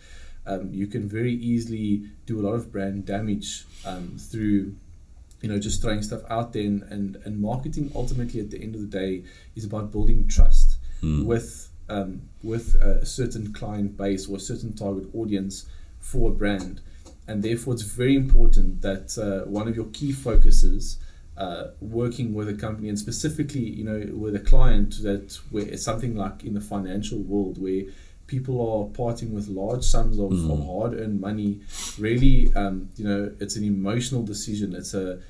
You can very easily do a lot of brand damage through just throwing stuff out there, and marketing ultimately at the end of the day is about building trust with a certain client base or a certain target audience for a brand. And therefore it's very important that one of your key focuses working with a company, and specifically, with a client where it's something like in the financial world where people are parting with large sums of hard-earned money. Really, it's an emotional decision. It's a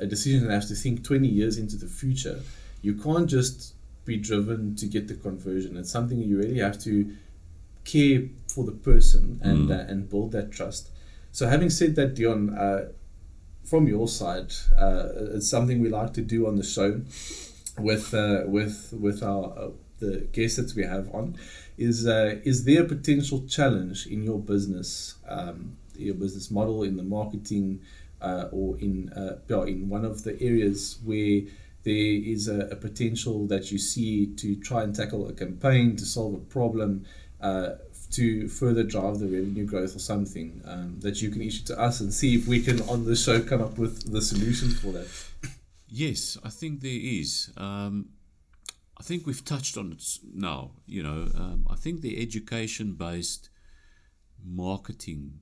decision that has to think 20 years into the future. You can't just be driven to get the conversion. It's something you really have to care for the person and build that trust. So having said that, Deon, from your side, it's something we like to do on the show with our the guests that we have on. Is there a potential challenge in your business model, in the marketing, or in one of the areas where there is a potential that you see to try and tackle a campaign, to solve a problem, to further drive the revenue growth or something, that you can issue to us and see if we can on the show come up with the solution for that? Yes, I think there is. I think we've touched on it now. I think the education-based marketing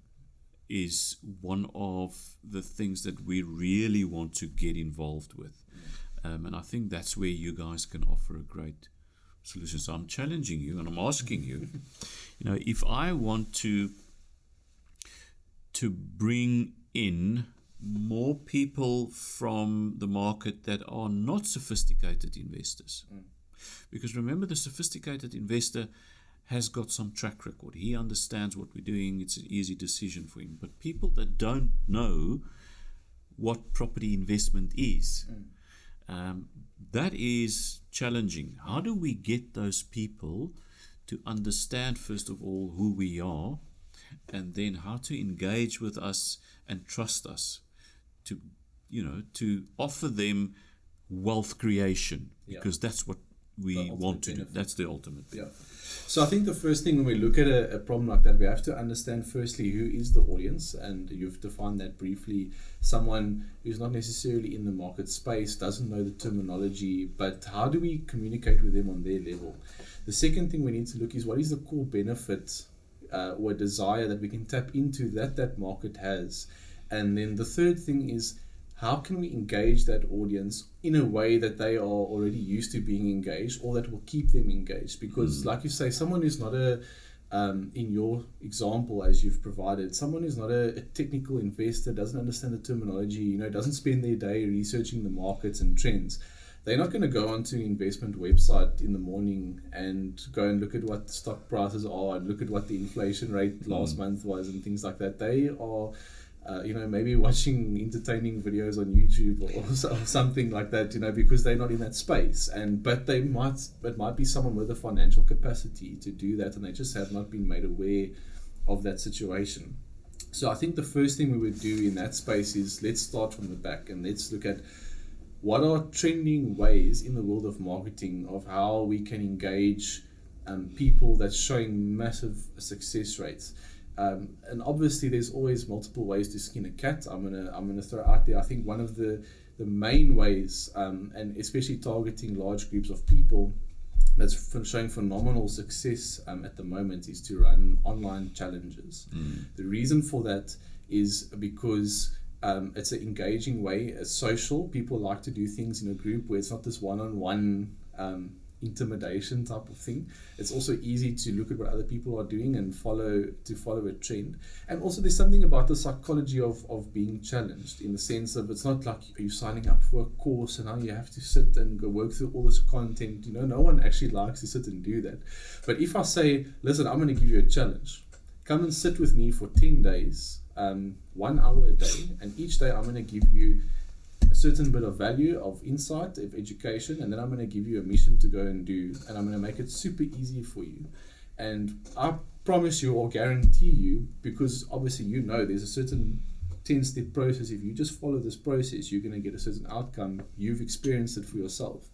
is one of the things that we really want to get involved with. And I think that's where you guys can offer a great solution. So I'm challenging you and I'm asking you, if I want to bring in more people from the market that are not sophisticated investors. Because remember, the sophisticated investor has got some track record. He understands what we're doing. It's an easy decision for him. But people that don't know what property investment is, that is challenging. How do we get those people to understand, first of all, who we are, and then how to engage with us and trust us to offer them wealth creation, because that's what we want to do. That's the ultimate. Yeah. So I think the first thing when we look at a problem like that, we have to understand firstly who is the audience, and you've defined that briefly. Someone who's not necessarily in the market space, doesn't know the terminology, but how do we communicate with them on their level? The second thing we need to look is what is the core benefit or desire that we can tap into that market has. And then the third thing is, how can we engage that audience in a way that they are already used to being engaged, or that will keep them engaged? Because like you say, someone who's not in your example as you've provided, someone who's not a technical investor, doesn't understand the terminology, doesn't spend their day researching the markets and trends, they're not going to go onto an investment website in the morning and go and look at what the stock prices are and look at what the inflation rate last month was and things like that. They are maybe watching entertaining videos on YouTube or something like that, because they're not in that space. But it might be someone with a financial capacity to do that, and they just have not been made aware of that situation. So I think the first thing we would do in that space is, let's start from the back and let's look at what are trending ways in the world of marketing of how we can engage people that's showing massive success rates. And obviously there's always multiple ways to skin a cat. I'm gonna throw out there, I think one of the main ways, and especially targeting large groups of people that's showing phenomenal success at the moment, is to run online challenges. The reason for that is because it's an engaging way. It's social. People like to do things in a group where it's not this one-on-one intimidation type of thing. It's also easy to look at what other people are doing and follow a trend. And also there's something about the psychology of being challenged, in the sense of, it's not like you're signing up for a course and now you have to sit and go work through all this content. No one actually likes to sit and do that. But if I say, listen, I'm going to give you a challenge, come and sit with me for 10 days, 1 hour a day, and each day I'm going to give you a certain bit of value, of insight, of education, and then I'm going to give you a mission to go and do, and I'm going to make it super easy for you. And I promise you or guarantee you, because obviously there's a certain 10-step process. If you just follow this process, you're going to get a certain outcome. You've experienced it for yourself.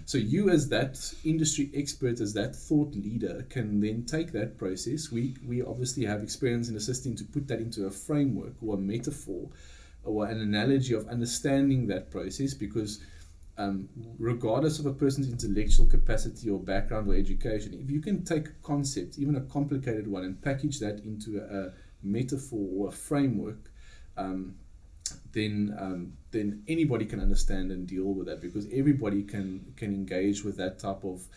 So you, as that industry expert, as that thought leader, can then take that process. We obviously have experience in assisting to put that into a framework or a metaphor or an analogy of understanding that process, because regardless of a person's intellectual capacity or background or education, if you can take a concept, even a complicated one, and package that into a metaphor or a framework, then then anybody can understand and deal with that, because everybody can engage with that type of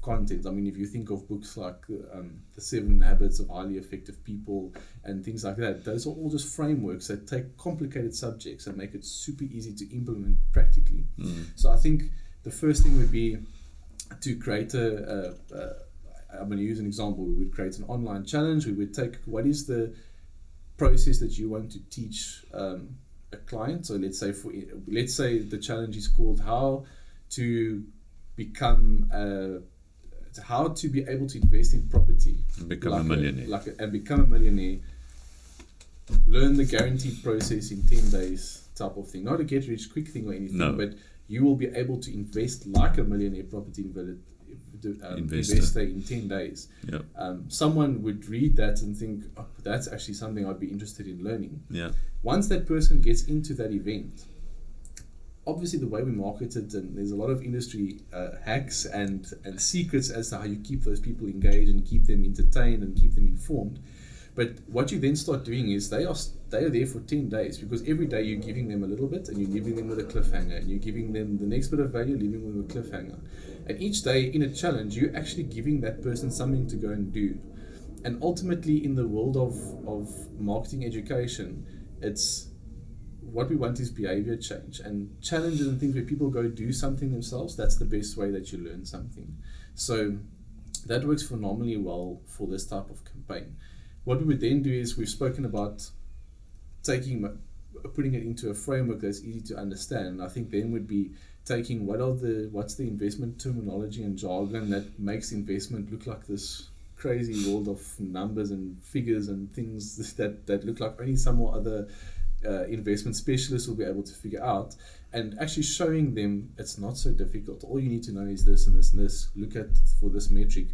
content. I mean, if you think of books like The 7 Habits of Highly Effective People and things like that, those are all just frameworks that take complicated subjects and make it super easy to implement practically. So I think the first thing would be to create I'm going to use an example. We would create an online challenge. We would take, what is the process that you want to teach a client? So let's say the challenge is called how to become how to be able to invest in property and become a millionaire. And become a millionaire. Learn the guaranteed process in 10 days type of thing. Not a get rich quick thing or anything, but you will be able to invest like a millionaire property investor in 10 days. Yep. Someone would read that and think, oh, that's actually something I'd be interested in learning. Yeah. Once that person gets into that event, obviously the way we market it, and there's a lot of industry hacks and secrets as to how you keep those people engaged and keep them entertained and keep them informed. But what you then start doing is they are there for 10 days, because every day you're giving them a little bit and you're leaving them with a cliffhanger, and you're giving them the next bit of value, leaving them with a cliffhanger. And each day in a challenge, you're actually giving that person something to go and do. And ultimately, in the world of marketing education, it's what we want is behavior change and challenges and things where people go do something themselves. That's the best way that you learn something. So that works phenomenally well for this type of campaign. What we would then do is, we've spoken about putting it into a framework that's easy to understand. And I think then would be taking what's the investment terminology and jargon that makes investment look like this crazy world of numbers and figures and things that look like only some or other investment specialists will be able to figure out, and actually showing them it's not so difficult. All you need to know is this and this and this. Look at for this metric,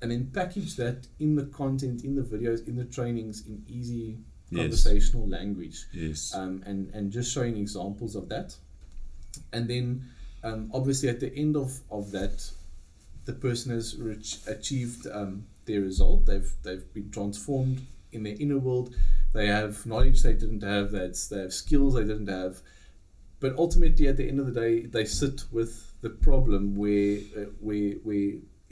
and then package that in the content, in the videos, in the trainings, in easy conversational language. Yes. And just showing examples of that. And then obviously at the end of that, the person has achieved their result. They've been transformed in their inner world. They have knowledge they didn't have. They have skills they didn't have. But ultimately, at the end of the day, they sit with the problem where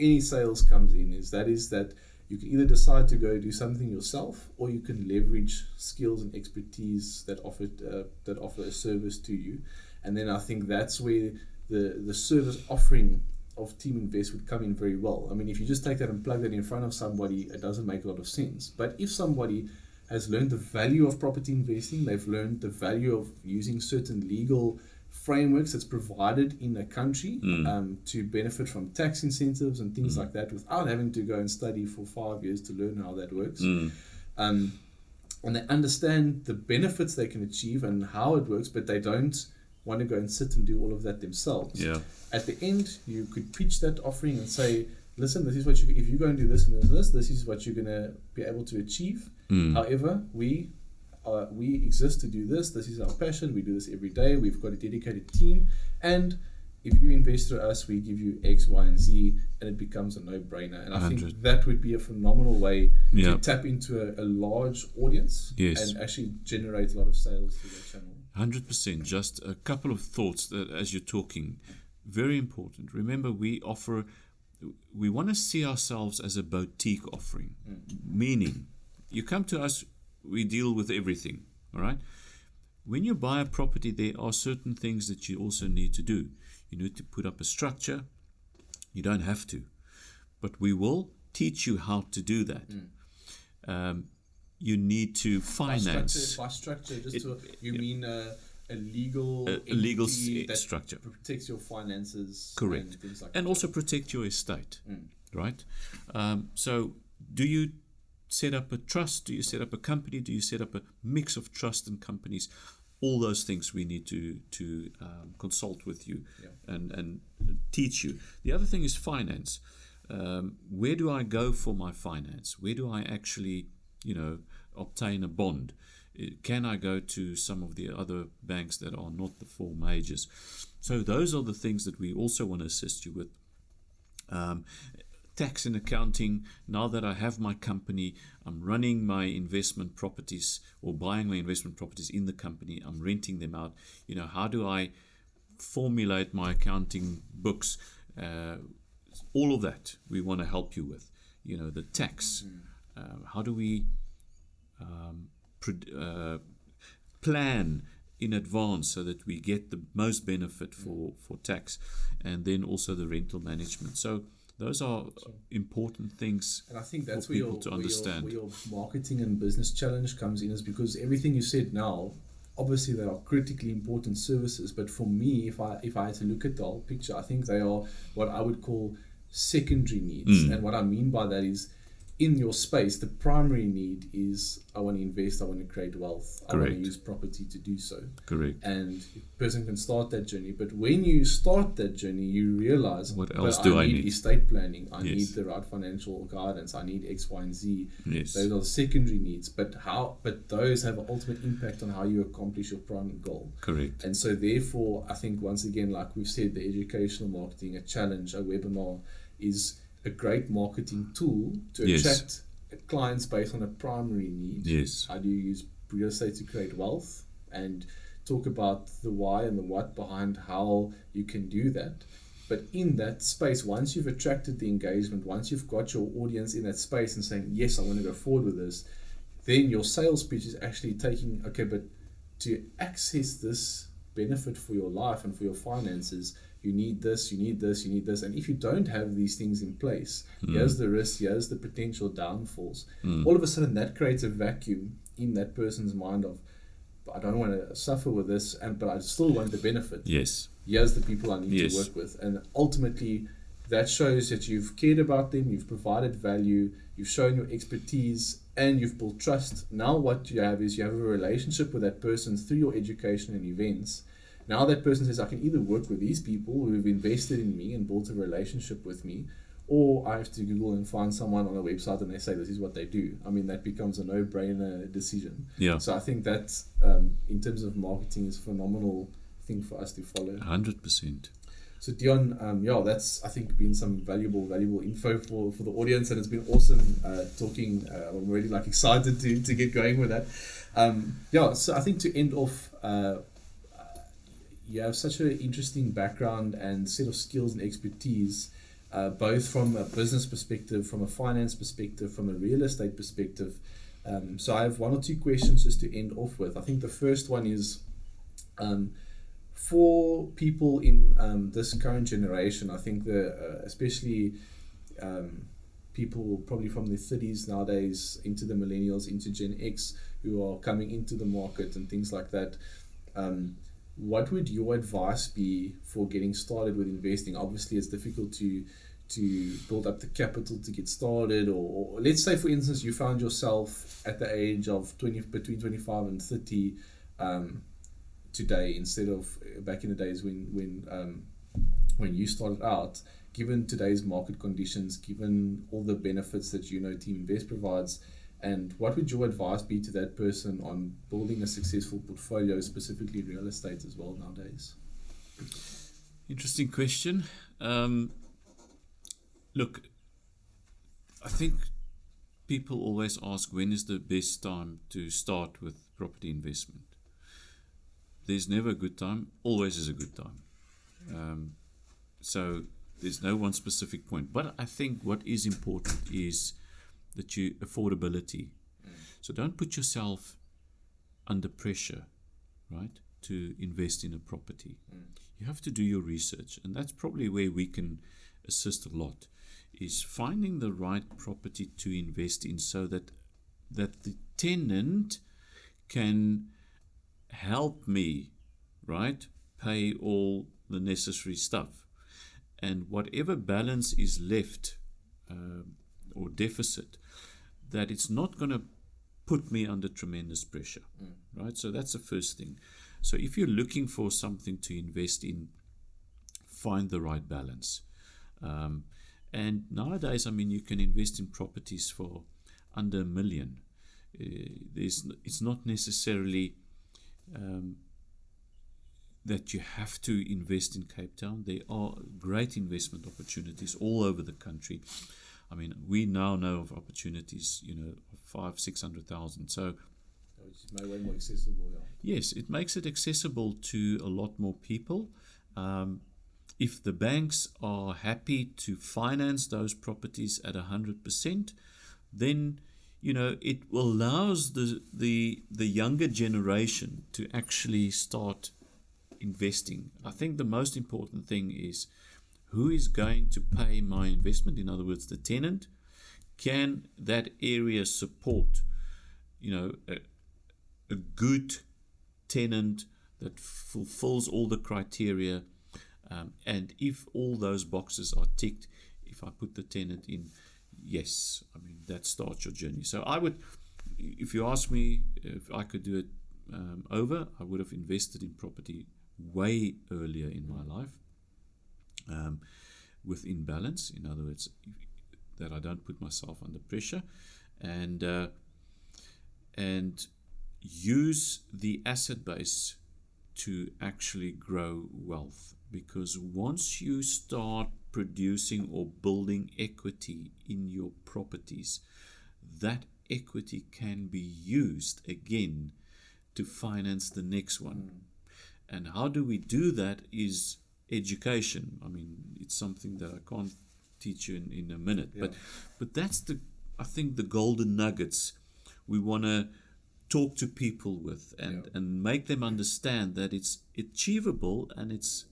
any sales comes in. Is that you can either decide to go do something yourself, or you can leverage skills and expertise that offer a service to you. And then I think that's where the service offering of Team Invest would come in very well. I mean, if you just take that and plug that in front of somebody, it doesn't make a lot of sense. But if somebody has learned the value of property investing, they've learned the value of using certain legal frameworks that's provided in a country to benefit from tax incentives and things like that, without having to go and study for 5 years to learn how that works. And they understand the benefits they can achieve and how it works, but they don't want to go and sit and do all of that themselves. Yeah. At the end, you could pitch that offering and say, listen, this is what if you go and do this and this is what you're going to be able to achieve. However, we exist to do this. This is our passion. We do this every day. We've got a dedicated team. And if you invest through us, we give you X, Y, and Z, and it becomes a no-brainer. And I 100. think that would be a phenomenal way to tap into a large audience and actually generate a lot of sales through that channel. 100%. Just a couple of thoughts that, as you're talking, very important. Remember, we want to see ourselves as a boutique offering, meaning you come to us, we deal with everything, all right? When you buy a property, there are certain things that you also need to do. You need to put up a structure. You don't have to, but we will teach you how to do that. You need to finance. By structure, you mean a legal structure protects your finances. Correct. And things like and that. also protect your estate, right? So do you set up a trust? Do you set up a company? Do you set up a mix of trust and companies? All those things we need to consult with you and teach you. The other thing is finance. Where do I go for my finance? Where do I actually, obtain a bond? Can I go to some of the other banks that are not the four majors? So those are the things that we also want to assist you with. tax and accounting. Now that I have my company, I'm running my investment properties or buying my investment properties in the company. I'm renting them out. How do I formulate my accounting books? All of that we want to help you with. The tax. How do we plan in advance so that we get the most benefit for tax, and then also the rental management. So those are important things, and I think that's for people to understand. Where your marketing and business challenge comes in, is because everything you said now, obviously they are critically important services, but for me, if I had to look at the whole picture, I think they are what I would call secondary needs. And what I mean by that is, in your space, the primary need is, I want to invest, I want to create wealth, I want to use property to do so. Correct. And a person can start that journey. But when you start that journey, you realize, what else do I need? Estate planning, I Yes. need the right financial guidance, I need X, Y, and Z. Yes. Those are the secondary needs. But those have an ultimate impact on how you accomplish your primary goal. Correct. And so therefore, I think once again, like we've said, the educational marketing, a challenge, a webinar is a great marketing tool to Yes. attract clients based on a primary need. Yes. How do you use real estate to create wealth, and talk about the why and the what behind how you can do that. But in that space, once you've attracted the engagement, once you've got your audience in that space and saying, yes, I want to go forward with this, then your sales pitch is actually taking, okay, but to access this benefit for your life and for your finances, you need this, you need this, you need this. And if you don't have these things in place, here's the risk, here's the potential downfalls. All of a sudden, that creates a vacuum in that person's mind of, I don't want to suffer with this, but I still want the benefit. Yes. Here's the people I need Yes. to work with. And ultimately, that shows that you've cared about them, you've provided value, you've shown your expertise, and you've built trust. Now what you have is you have a relationship with that person through your education and events. Now that person says, I can either work with these people who have invested in me and built a relationship with me, or I have to Google and find someone on a website and they say this is what they do. I mean, that becomes a no-brainer decision. Yeah. So I think that in terms of marketing is a phenomenal thing for us to follow. 100%. So Deon, that's I think been some valuable info for the audience, and it's been awesome talking. I'm really excited to get going with that. So I think to end off, you have such an interesting background and set of skills and expertise, both from a business perspective, from a finance perspective, from a real estate perspective. So I have one or two questions just to end off with. I think the first one is, for people in this current generation, I think especially people probably from the 30s nowadays into the millennials, into Gen X, who are coming into the market and things like that, what would your advice be for getting started with investing? Obviously, it's difficult to build up the capital to get started, or let's say, for instance, you found yourself at the age of between 25 and 30 today, instead of back in the days when you started out. Given today's market conditions, given all the benefits that Team Invest provides, and what would your advice be to that person on building a successful portfolio, specifically real estate as well nowadays? Interesting question. Look, I think people always ask, when is the best time to start with property investment? There's never a good time, always is a good time. So there's no one specific point. But I think what is important is that affordability. So don't put yourself under pressure, right, to invest in a property. You have to do your research, and that's probably where we can assist a lot, is finding the right property to invest in, so that the tenant can help me, right, pay all the necessary stuff, and whatever balance is left or deficit, that it's not going to put me under tremendous pressure, right? So that's the first thing. So if you're looking for something to invest in, find the right balance. And nowadays, you can invest in properties for under $1 million. It's not necessarily that you have to invest in Cape Town. There are great investment opportunities all over the country. I mean, we now know of opportunities, you know, of 500,000, 600,000. So Which is way more accessible. Yeah. yes, it makes it accessible to a lot more people. If the banks are happy to finance those properties at 100%, then you know it allows the younger generation to actually start investing. I think the most important thing is who is going to pay my investment. In other words, the tenant. Can that area support, you know, a good tenant that fulfills all the criteria, and if all those boxes are ticked, if I put the tenant in, yes, I mean that starts your journey. So I would, if you ask me if I could do it over, I would have invested in property way earlier in my life, within balance. In other words, that I don't put myself under pressure, and use the asset base to actually grow wealth. Because once you start producing or building equity in your properties, that equity can be used again to finance the next one. And how do we do that is education. I mean, it's something that I can't teach you in a minute, but that's I think the golden nuggets we want to talk to people with, and make them understand that it's achievable, and it's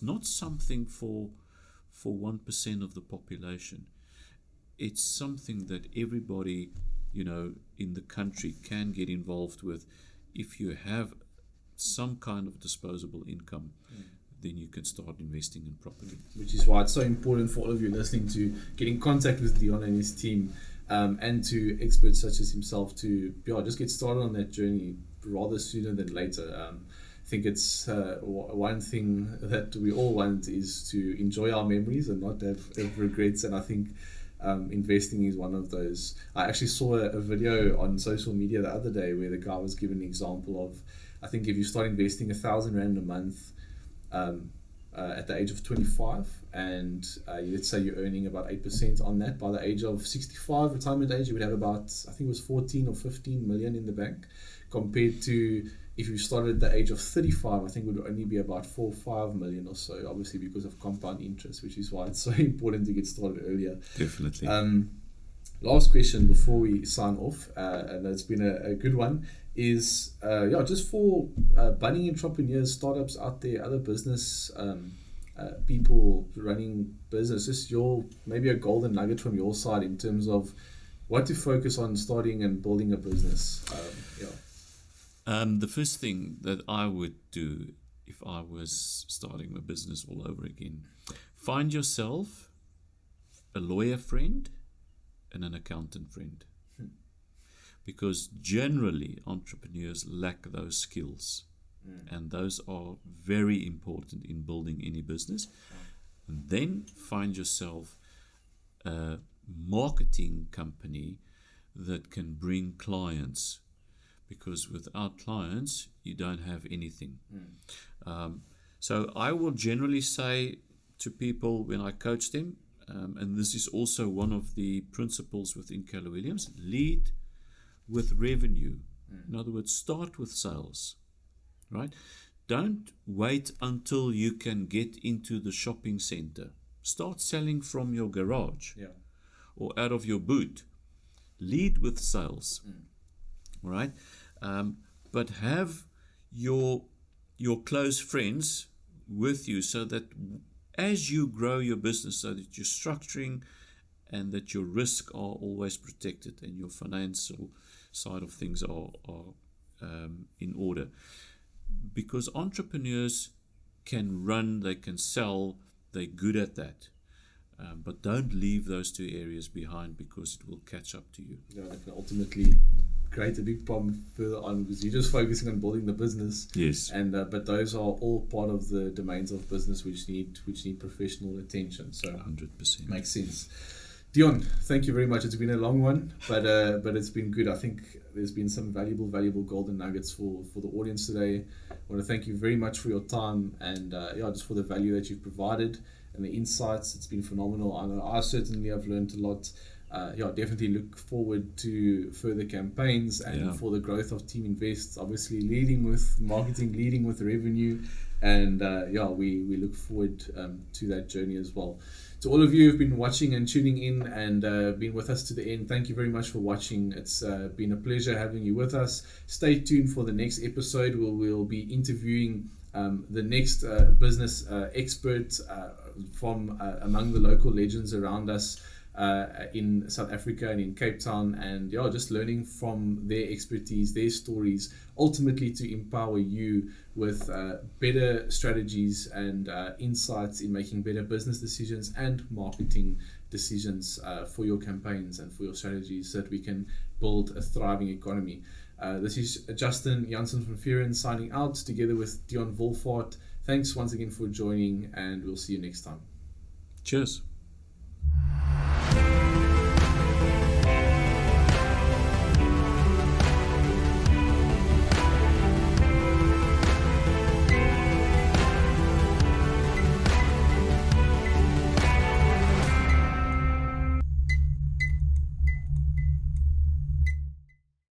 not something for 1% of the population. It's something that everybody, you know, in the country can get involved with. If you have some kind of disposable income, then you can start investing in property. Which is why it's so important for all of you listening to get in contact with Deon and his team, and to experts such as himself to just get started on that journey rather sooner than later. I think it's one thing that we all want is to enjoy our memories and not have regrets, and I think investing is one of those. I actually saw a video on social media the other day where the guy was giving an example of, I think if you start investing 1,000 Rand a month at the age of 25, and let's say you're earning about 8% on that, by the age of 65, retirement age, you would have about, I think it was 14 or 15 million in the bank, compared to if you started at the age of 35, I think it would only be about 4 or 5 million or so, obviously because of compound interest, which is why it's so important to get started earlier. Definitely. Last question before we sign off, and it's been a good one, is just for budding entrepreneurs, startups out there, other business people running business, just maybe a golden nugget from your side in terms of what to focus on starting and building a business. The first thing that I would do if I was starting a business all over again, find yourself a lawyer friend and an accountant friend. Because generally entrepreneurs lack those skills, and those are very important in building any business. And then find yourself a marketing company that can bring clients, because without clients you don't have anything. So I will generally say to people when I coach them, and this is also one of the principles within Keller Williams, lead with revenue. In other words, start with sales, right? Don't wait until you can get into the shopping center. Start selling from your garage or out of your boot. Lead with sales, all right? But have your close friends with you, so that as you grow your business, so that you're structuring and that your risks are always protected and your financial side of things are in order. Because entrepreneurs can run, they can sell, they're good at that. But don't leave those two areas behind, because it will catch up to you. That can ultimately create a big problem further on, because you're just focusing on building the business. Yes. And but those are all part of the domains of business which need professional attention. So 100% makes sense. Deon, thank you very much. It's been a long one, but it's been good. I think there's been some valuable golden nuggets for the audience today. I want to thank you very much for your time, and just for the value that you've provided. and the insights. It's been phenomenal. I know I certainly have learned a lot. Definitely look forward to further campaigns and for the growth of Team Invest, obviously leading with marketing, leading with revenue, and we look forward to that journey as well. To all of you who've been watching and tuning in and been with us to the end, thank you very much for watching. It's been a pleasure having you with us. Stay tuned for the next episode where we'll be interviewing the next business expert from among the local legends around us in South Africa and in Cape Town, and just learning from their expertise, their stories, ultimately to empower you with better strategies and insights in making better business decisions and marketing decisions for your campaigns and for your strategies, so that we can build a thriving economy. This is Jansen Van Vuuren signing out together with Deon Wolfaardt. Thanks once again for joining, and we'll see you next time. Cheers.